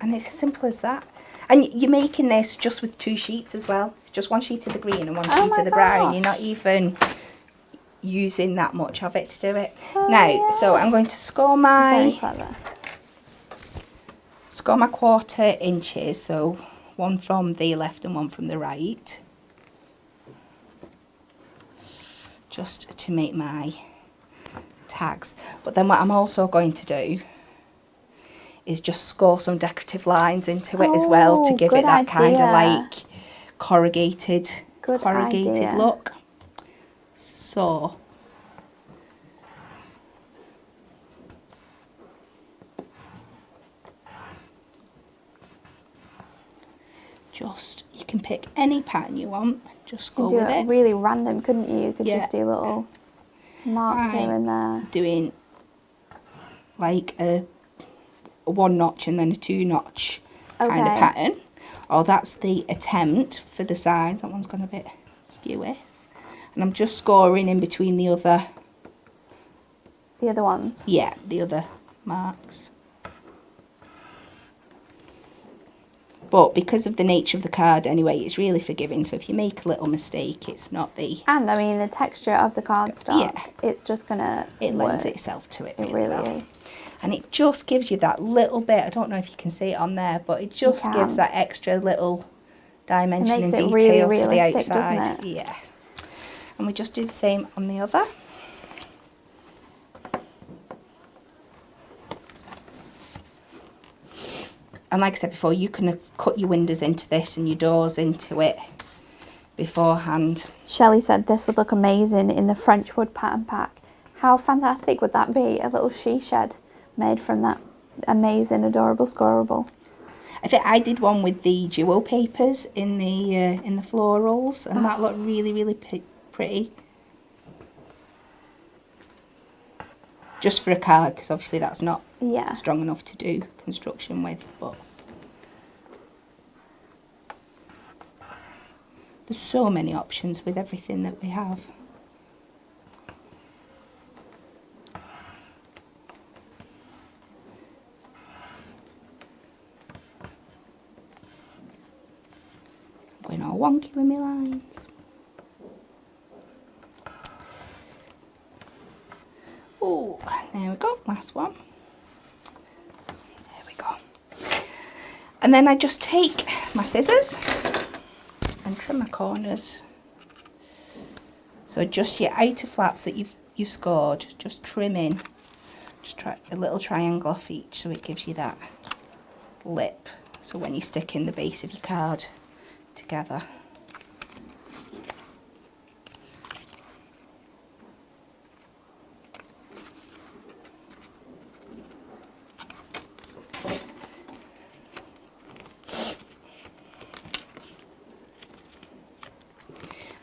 And it's as simple as that. And you're making this just with 2 sheets as well. It's just 1 sheet of the green and 1 sheet of the brown. You're not even using that much of it to do it. So I'm going to score my 1/4 inches. So 1 from the left and 1 from the right. Just to make my tags. But then what I'm also going to do is just score some decorative lines into it as well to give it that kind of like corrugated look. So you can pick any pattern you want, just go with it. Really random, couldn't you? You could just do little marks here and there. Doing like a 1 notch and then a 2 notch kind of pattern, or that's the attempt for the sides. That one's gone a bit skewy. And I'm just scoring in between the other... The other ones? Yeah, the other marks. But because of the nature of the card anyway, it's really forgiving. So if you make a little mistake, it's not the... And I mean, the texture of the cardstock, yeah, it's just going to it lends itself to it. It really well. is. And it just gives you that little bit, I don't know if you can see it on there, but it just gives that extra little dimension and detail really to the realistic, outside. doesn't it? Yeah. And we just do the same on the other. And like I said before, you can cut your windows into this and your doors into it beforehand. Shelley said this would look amazing in the French wood pattern pack. How fantastic would that be? A little she shed made from that amazing, adorable Scorable. I think I did one with the duo papers in the Florals, and that looked really, really pretty. Just for a card, because obviously that's not strong enough to do construction with, but there's so many options with everything that we have. I'm going all wonky with my lines. Oh, there we go, last one. There we go. And then I just take my scissors and trim my corners. So just your outer flaps that you've scored, just trim in. Just try a little triangle off each so it gives you that lip. So when you stick in the base of your card together.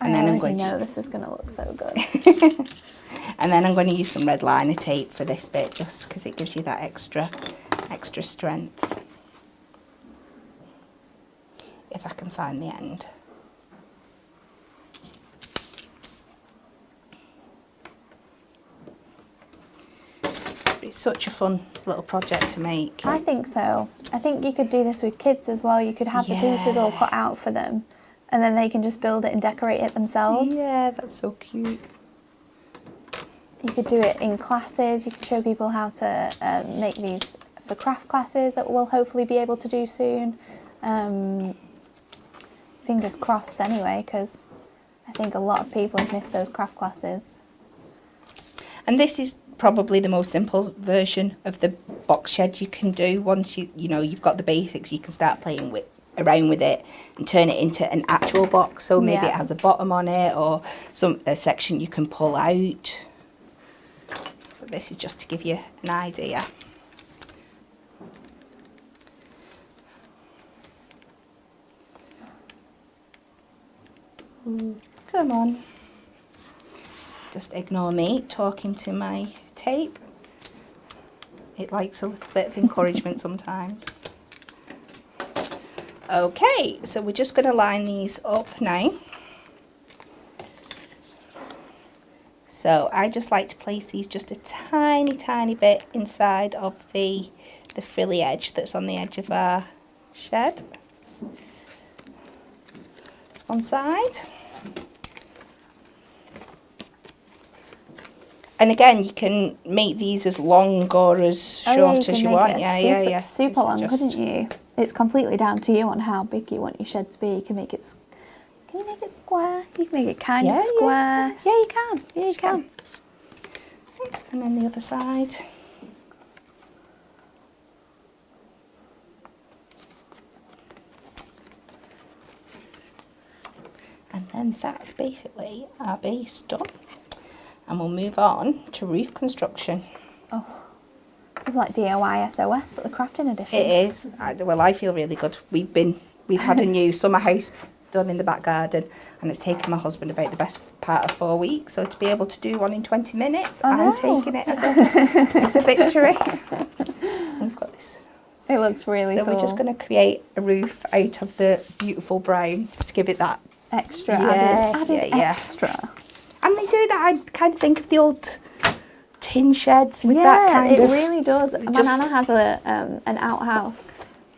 And then I'm going to know this is going to look so good. And then I'm going to use some red liner tape for this bit, just because it gives you that extra strength. If I can find the end. It's such a fun little project to make. I think so. I think you could do this with kids as well. You could have the pieces all cut out for them, and then they can just build it and decorate it themselves. Yeah, that's so cute. You could do it in classes. You could show people how to make these for craft classes that we'll hopefully be able to do soon. Fingers crossed anyway, because I think a lot of people have missed those craft classes. And this is probably the most simple version of the box shed you can do. Once you've got the basics, you can start playing around with it and turn it into an actual box. So maybe it has a bottom on it, or a section you can pull out. But this is just to give you an idea. Come on. Just ignore me talking to my tape. It likes a little bit of encouragement sometimes. Okay, so we're just going to line these up now. So I just like to place these just a tiny bit inside of the frilly edge that's on the edge of our shed. That's one side. And again, you can make these as long or as short as you want. Yeah. Super long, couldn't you? It's completely down to you on how big you want your shed to be. You can make it. Can you make it square? You can make it kind of square. Yeah, you can. Yeah, you can. And then the other side. And then that's basically our base done. And we'll move on to roof construction. Oh, it's like DIY SOS, but the crafting edition. It is. Well, I feel really good. We've had a new summer house done in the back garden, and it's taken my husband about the best part of 4 weeks. So to be able to do one in 20 minutes, I'm taking it as a victory. We've got this It looks really So cool. we're just going to create a roof out of the beautiful brown, just to give it that extra Yeah, added yeah. extra. And they do that. I kind of think of the old tin sheds with Yeah, that kind it of. really does. My just- nana has an outhouse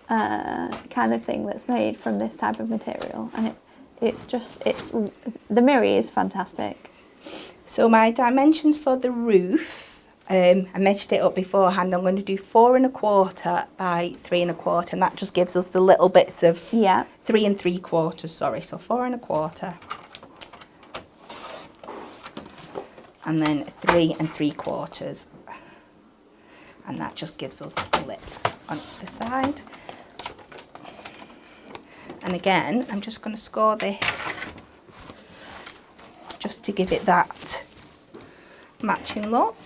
kind of thing that's made from this type of material, and it's the mirror is fantastic. So my dimensions for the roof, I measured it up beforehand. I'm going to do 4 1/4 by 3 1/4, and that just gives us the little bits of 3 3/4. Sorry, so 4 1/4. And then 3 3/4, and that just gives us the width on the side. And again, I'm just going to score this just to give it that matching look.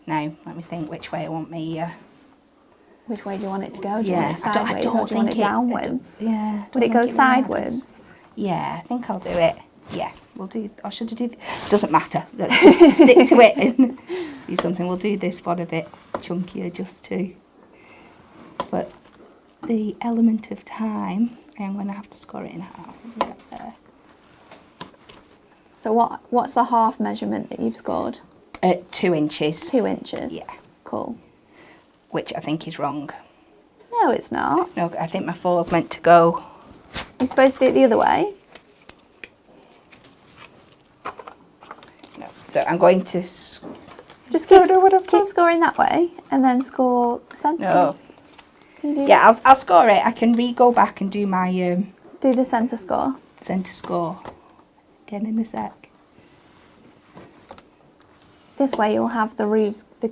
Now let me think which way I want me. Which way do you want it to go? Do you Yeah, want it sideways I don't or do you want it think downwards? Yeah. Would it go sideways? Yeah, I think I'll do it. Yeah, we'll do. Or should I do? Doesn't matter. Let's just stick to it and do something. We'll do this one a bit chunkier just to. But the element of time, I'm going to have to score it in half. Right there. So what's the half measurement that you've scored? 2 inches. 2 inches. Yeah. Cool. Which I think is wrong. No, it's not. No, I think my 4's meant to go. You're supposed to do it the other way. No, so I'm going to. Just keep scoring that way, and then score centre No. piece. Can you do Yeah, I'll score it. I can go back and do my do the centre score? centre score again in a sec. This way you'll have the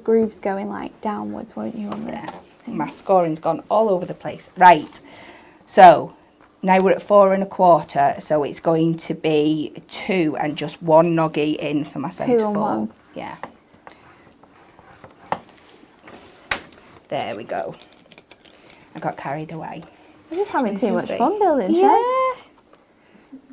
grooves going like downwards, won't you? On the thing? My scoring's gone all over the place. Right, so now we're at 4 1/4, so it's going to be 2 and just 1 noggy in for my centre 2 and 4. 1. Yeah. There we go. I got carried away. We're just having too As much you fun see. building sheds. Yeah.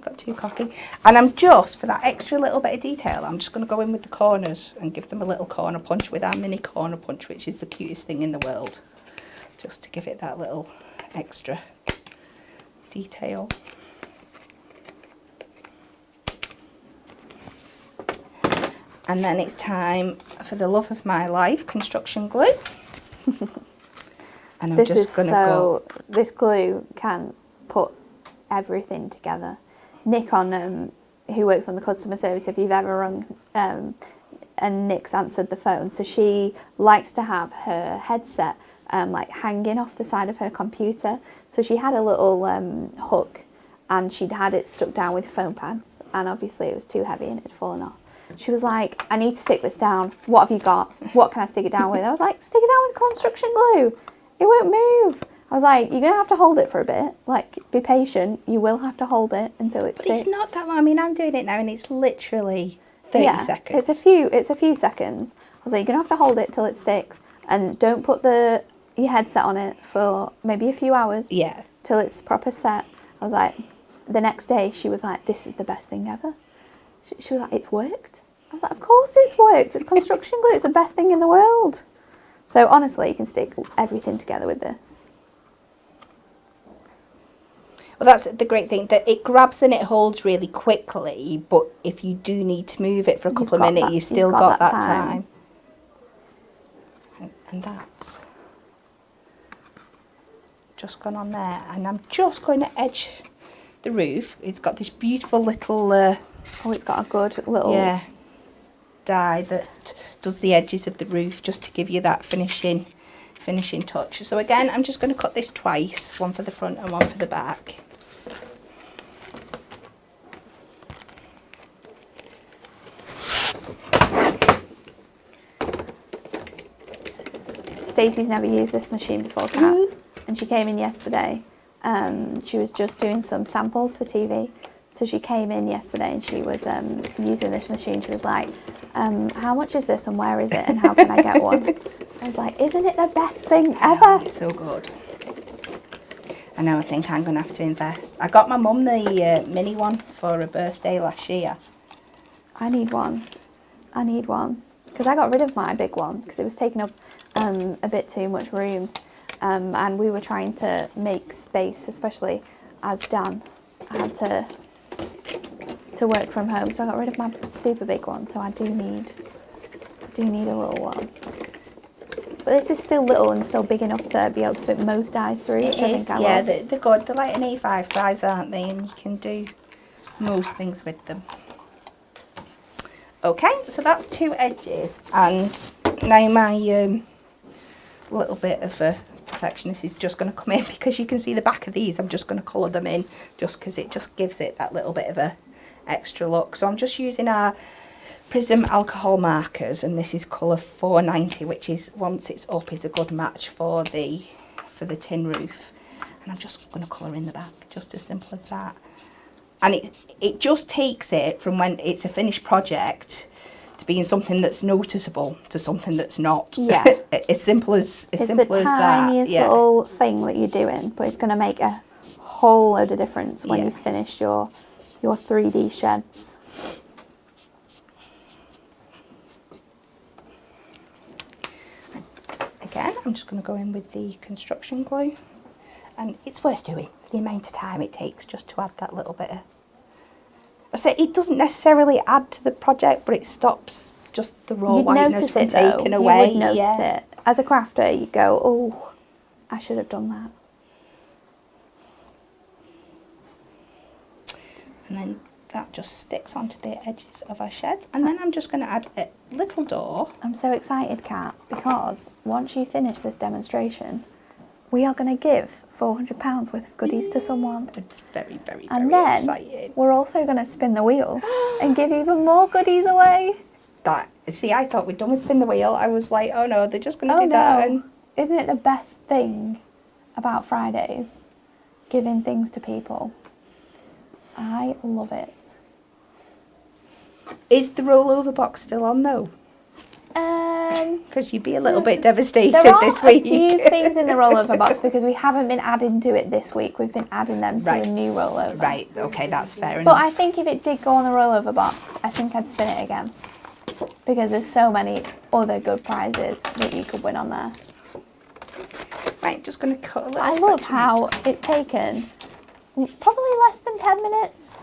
Got too cocky. And I'm just, for that extra little bit of detail, I'm just going to go in with the corners and give them a little corner punch with our mini corner punch, which is the cutest thing in the world. Just to give it that little extra detail. And then it's time for the love of my life, construction glue. And I'm This just is going to go. this glue can put everything together. Nick who works on the customer service, if you've ever rung, and Nick's answered the phone, so she likes to have her headset like hanging off the side of her computer. So she had a little hook, and she'd had it stuck down with foam pads, and obviously it was too heavy and it had fallen off. She was like, I need to stick this down. What have you got? What can I stick it down with? I was like, stick it down with construction glue. It won't move. I was like, you're going to have to hold it for a bit. Like, be patient. You will have to hold it until it sticks. It's not that long. I mean, I'm doing it now and it's literally 30 seconds. It's a few seconds. I was like, you're going to have to hold it till it sticks. And don't put your headset on it for maybe a few hours. Yeah. Till it's proper set. I was like, the next day she was like, this is the best thing ever. She was like, it's worked. I was like, of course it's worked. It's construction glue. It's the best thing in the world. So honestly, you can stick everything together with this. Well, that's the great thing, that it grabs and it holds really quickly, but if you do need to move it for a couple of minutes, you've still got that time. And that's just gone on there. And I'm just going to edge the roof. It's got this beautiful little... Oh, it's got a good little... Yeah, die that does the edges of the roof, just to give you that finishing touch. So again, I'm just going to cut this twice, one for the front and one for the back. Stacey's never used this machine before, Kat, and she came in yesterday. She was just doing some samples for TV. So she came in yesterday and she was using this machine. She was like, how much is this and where is it and how can I get one? I was like, isn't it the best thing ever? It's so good. I know, I think I'm going to have to invest. I got my mum the mini one for her birthday last year. I need one. Because I got rid of my big one because it was taking up a bit too much room, and we were trying to make space, especially as Dan had to work from home, so I got rid of my super big one, so I do need a little one. But this is still little and still big enough to be able to fit most dies through, which I think I yeah, love. they're good. They're like an A5 size, aren't they? And you can do most things with them. Okay, so that's 2 edges, and now my little bit of a perfectionist is just going to come in, because you can see the back of these. I'm just going to colour them in just because it just gives it that little bit of a extra look. So I'm just using our Prism alcohol markers, and this is colour 490, which is, once it's up, is a good match for the tin roof. And I'm just going to colour in the back, just as simple as that. And it just takes it from when it's a finished project to being something that's noticeable to something that's not. Yeah. As simple as It's simple the as that. tiniest little thing that you're doing, but it's going to make a whole load of difference when you finish your 3D sheds. Again, I'm just going to go in with the construction glue, and it's worth doing the amount of time it takes just to add that little bit of. I say it doesn't necessarily add to the project, but it stops just the raw whiteness from taken away. You would notice it. As a crafter, you go, oh, I should have done that. And then that just sticks onto the edges of our sheds. And then I'm just going to add a little door. I'm so excited, Kat, because once you finish this demonstration, we are going to give £400 worth of goodies to someone. It's very, very, And very then exciting. we're also going to spin the wheel and give even more goodies away. See, I thought we'd done with spin the wheel. I was like, oh no, they're just going to do that. And Isn't it the best thing about Fridays? Giving things to people. I love it. Is the rollover box still on though? Because you'd be a little bit devastated There are this week. a few things in the rollover box because we haven't been adding to it this week. We've been adding them to a new rollover. Right, okay, that's fair But enough. I think if it did go on the rollover box, I think I'd spin it again. Because there's so many other good prizes that you could win on there. Right, just going to cut a little I love section. how it's taken probably less than 10 minutes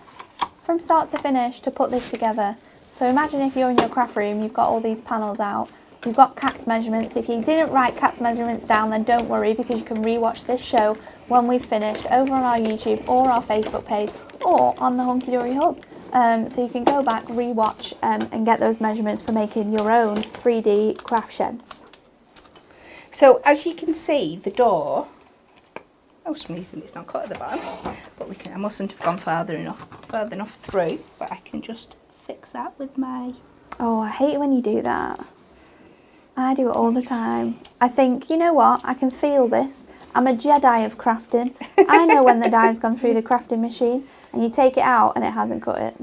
from start to finish to put this together. So imagine if you're in your craft room, you've got all these panels out, you've got Kat's measurements. If you didn't write Kat's measurements down, then don't worry, because you can rewatch this show when we've finished over on our YouTube or our Facebook page or on the Hunky Dory Hub. So you can go back, rewatch and get those measurements for making your own 3D craft sheds. So as you can see, the door, for some reason it's not cut at the bottom, but I mustn't have gone further enough through, but I can just fix that with my... Oh, I hate when you do that. I do it all the time. I think, you know what, I can feel this. I'm a Jedi of crafting. I know when the die's gone through the crafting machine, and you take it out and it hasn't cut it.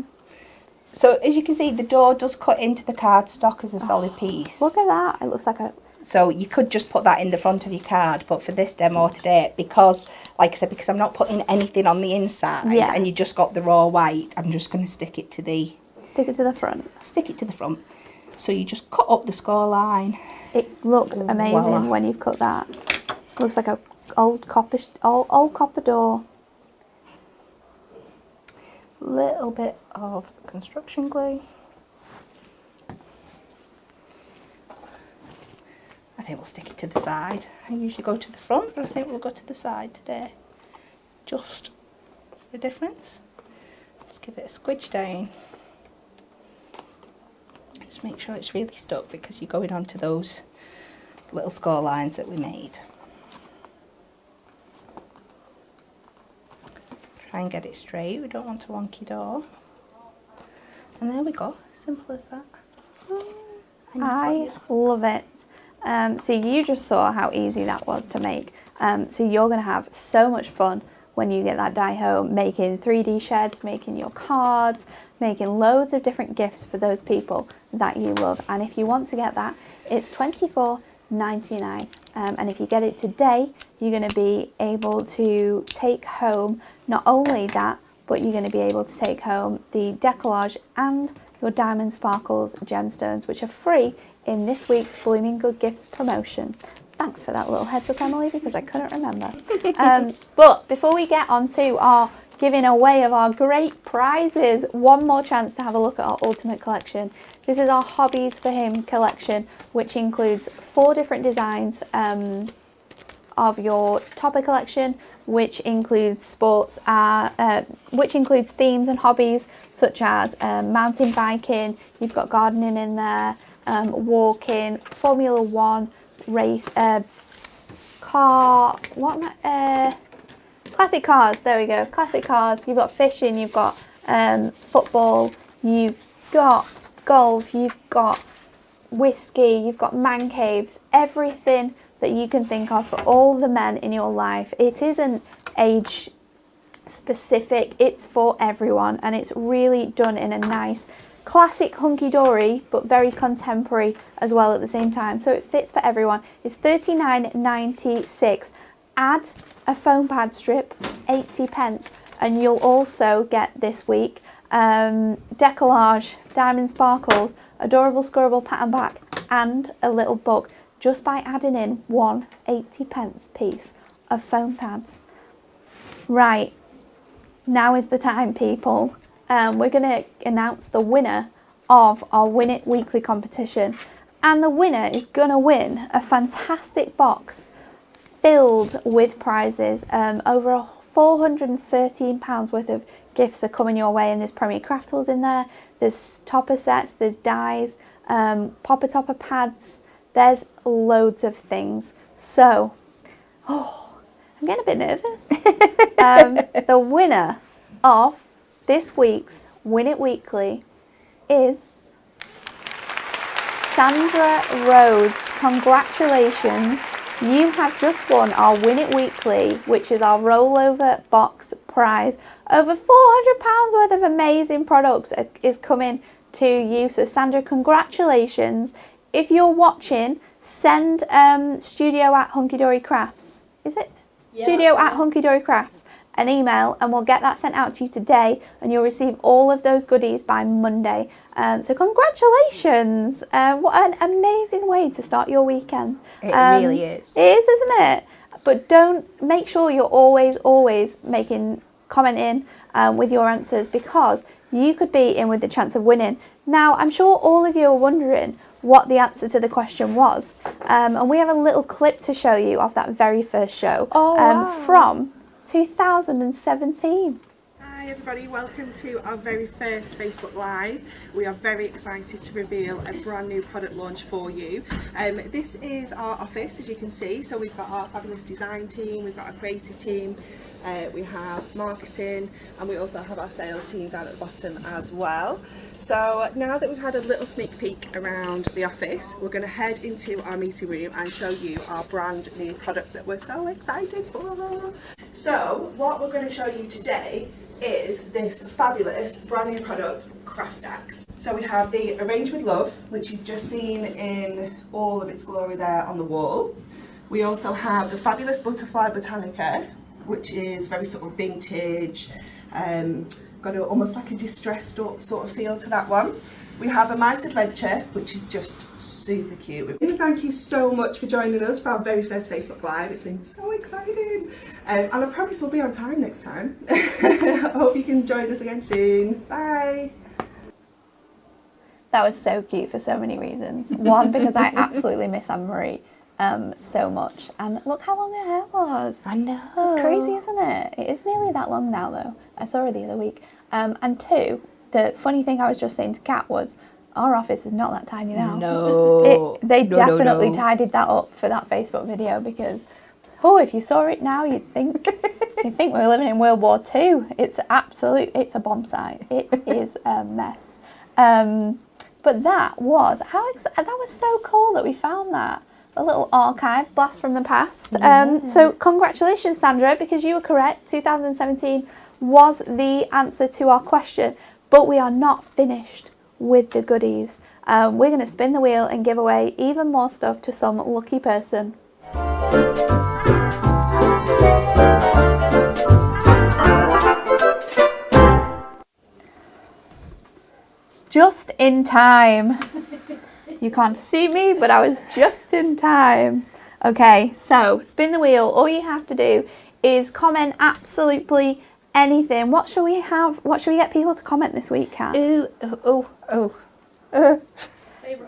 So as you can see, the door does cut into the cardstock as a solid piece. Look at that. It looks like a... So you could just put that in the front of your card, but for this demo today, because, like I said, because I'm not putting anything on the inside, and you just got the raw white, I'm just going to stick it to the... Stick it to the front. Stick it to the front. So you just cut up the score line. It looks amazing when you've cut that. Looks like a old copper door. Little bit of construction glue. I think we'll stick it to the side. I usually go to the front, but I think we'll go to the side today. Just for a difference. Let's give it a squidge down. Just make sure it's really stuck, because you're going on to those little score lines that we made. Try and get it straight, we don't want a wonky door. And there we go, simple as that. I love it. So you just saw how easy that was to make. So you're going to have so much fun when you get that die home, making 3D sheds, making your cards, making loads of different gifts for those people that you love. And if you want to get that, it's $24.99. And if you get it today, you're going to be able to take home not only that, but you're going to be able to take home the decollage and your diamond sparkles gemstones, which are free in this week's Blooming Good Gifts promotion. Thanks for that little heads up, Emily, because I couldn't remember. But before we get on to our giving away of our great prizes, one more chance to have a look at our Ultimate Collection. This is our Hobbies For Him collection, which includes 4 different designs of your topper collection, which includes sports, which includes themes and hobbies such as mountain biking. You've got gardening in there, walking, Formula 1, race, car. Classic cars. There we go. Classic cars. You've got fishing. You've got football. You've got golf. You've got whiskey. You've got man caves. Everything that you can think of for all the men in your life. It isn't age specific, it's for everyone, and it's really done in a nice classic hunky-dory but very contemporary as well at the same time, so it fits for everyone. It's $39.96. Add a foam pad strip, 80p, and you'll also get this week decollage, diamond sparkles, adorable Scorable pattern back, and a little book, just by adding in one 80p piece of foam pads. Right, now is the time, people. We're going to announce the winner of our Win It Weekly competition, and the winner is going to win a fantastic box filled with prizes. Over £413 worth of gifts are coming your way, and there's Premier Craft tools in there, there's topper sets, there's dies, popper topper pads, there's loads of things. So, I'm getting a bit nervous. The winner of this week's Win It Weekly is Sandra Rhodes. Congratulations. You have just won our Win It Weekly, which is our rollover box prize. Over £400 worth of amazing products is coming to you. So Sandra, congratulations. If you're watching, send studio at Hunky Dory Crafts. Is it? Yeah, studio at Hunky Dory Crafts an email, and we'll get that sent out to you today, and you'll receive all of those goodies by Monday. So congratulations. What an amazing way to start your weekend. It really is. It is, isn't it? But make sure you're always commenting with your answers, because you could be in with the chance of winning. Now, I'm sure all of you are wondering what the answer to the question was, and we have a little clip to show you of that very first show from 2017. Hi everybody, welcome to our very first Facebook Live. We are very excited to reveal a brand new product launch for you. This is our office, as you can see. So we've got our fabulous design team, we've got our creative team, we have marketing, and we also have our sales team down at the bottom as well. So now that we've had a little sneak peek around the office, we're going to head into our meeting room and show you our brand new product that we're so excited for. So what we're going to show you today is this fabulous brand new product, Craft Stacks. So we have the Arrange With Love, which you've just seen in all of its glory there on the wall. We also have the fabulous Butterfly Botanica, which is very sort of vintage, got almost like a distressed sort of feel to that one. We have a Mice Adventure, which is just super cute. Thank you so much for joining us for our very first Facebook Live. It's been so exciting. And I promise we'll be on time next time. I hope you can join us again soon. Bye. That was so cute for so many reasons. One, because I absolutely miss Anne-Marie so much. And look how long her hair was. I know. It's crazy, isn't it? It is nearly that long now, though. I saw her the other week. And two, the funny thing I was just saying to Kat was, our office is not that tiny now. No. They definitely tidied that up for that Facebook video, because, if you saw it now, you'd think we're living in World War II. It's a bomb site. It is a mess. But that was so cool that we found that. A little archive, blast from the past. Yeah. So congratulations, Sandra, because you were correct. 2017 was the answer to our question, but we are not finished with the goodies. We're going to spin the wheel and give away even more stuff to some lucky person. Just in time. You can't see me, but I was just in time. Okay, so spin the wheel. All you have to do is comment absolutely anything. What shall we have? What shall we get people to comment this week, Kat? Favourite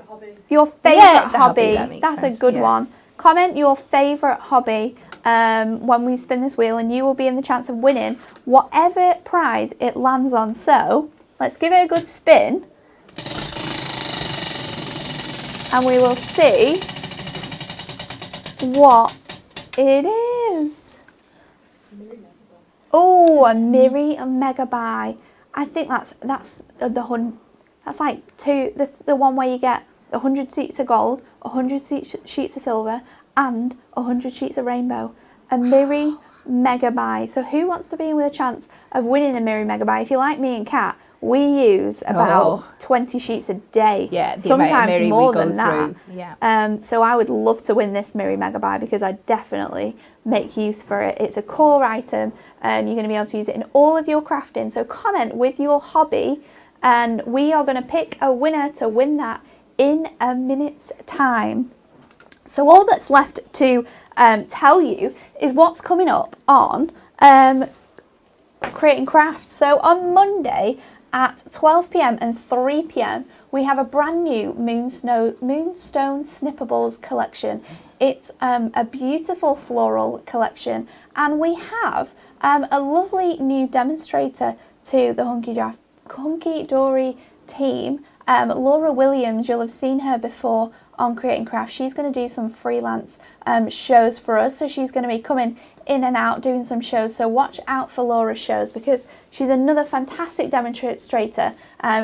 hobby? Your favourite Yeah, the hobby. that makes That's sense, a good yeah. one. Comment your favourite hobby when we spin this wheel, and you will be in the chance of winning whatever prize it lands on. So let's give it a good spin, and we will see what it is. Oh, a Miri Mega Buy. I think that's like the one where you get 100 sheets of gold, 100 sheets of silver, and 100 sheets of rainbow. A Miri Mega Buy. So who wants to be with a chance of winning a Miri Mega Buy? If you're like me and Kat, we use about 20 sheets a day. Yeah, the sometimes amount of Miri more we go than that. through. Yeah. So I would love to win this Miri Mega Buy because I definitely make use for it. It's a core item. You're going to be able to use it in all of your crafting. So comment with your hobby, and we are going to pick a winner to win that in a minute's time. So all that's left to tell you is what's coming up on Creating Crafts. So on Monday at 12 p.m. and 3 p.m. we have a brand new Moonstone Snippables collection. It's a beautiful floral collection, and we have a lovely new demonstrator to the Hunky Dory team. Laura Williams, you'll have seen her before on Creating Crafts. She's going to do some freelance shows for us, so she's going to be coming in and out doing some shows, so watch out for Laura's shows because she's another fantastic demonstrator.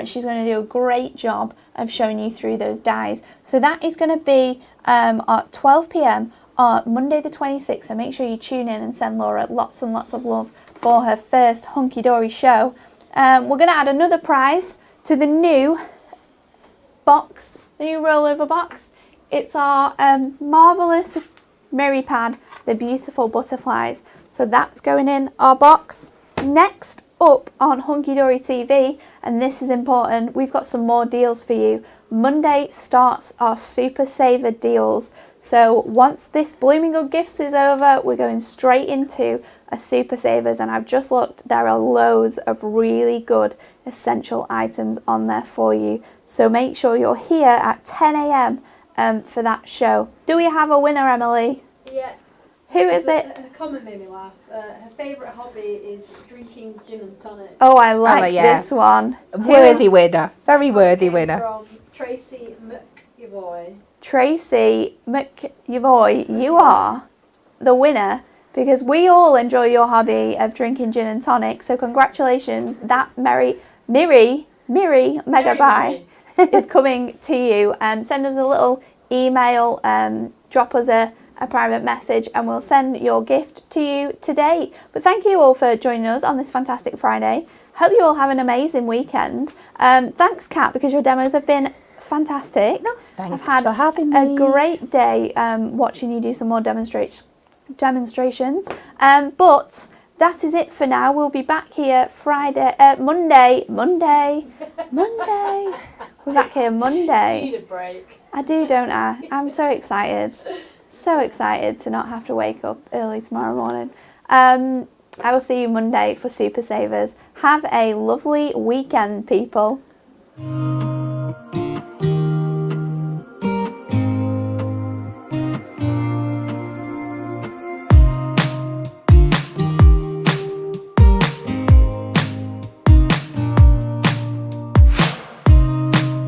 She's going to do a great job of showing you through those dies. So that is going to be at 12 p.m. on Monday the 26th, so make sure you tune in and send Laura lots and lots of love for her first Hunky Dory show. We're going to add another prize to the new box, the new rollover box. It's our marvellous Miri pad, the beautiful butterflies. So that's going in our box. Next up on Hunky Dory TV, and this is important, we've got some more deals for you. Monday starts our Super Saver deals. So once this Blooming Good Gifts is over, we're going straight into a Super Savers, and I've just looked, there are loads of really good essential items on there for you. So make sure you're here at 10 a.m. For that show. Do we have a winner, Emily? Yeah. Who is it? Her comment made me laugh. Her favourite hobby is drinking gin and tonic. Oh, I like this one. Worthy winner. Very worthy winner. From Tracy McYavoy. Tracy McYavoy, you are the winner because we all enjoy your hobby of drinking gin and tonic. So congratulations. That Miri Mega Buy is coming to you. Send us a little email, drop us a private message, and we'll send your gift to you today. But thank you all for joining us on this fantastic Friday. Hope you all have an amazing weekend. Thanks, Kat, because your demos have been fantastic. No, thanks I've had for having me. a great day watching you do some more demonstrations. But that is it for now. We'll be back here Monday. We're back here Monday. You need a break. I do, don't I? I'm so excited. So excited to not have to wake up early tomorrow morning. I will see you Monday for Super Savers. Have a lovely weekend, people.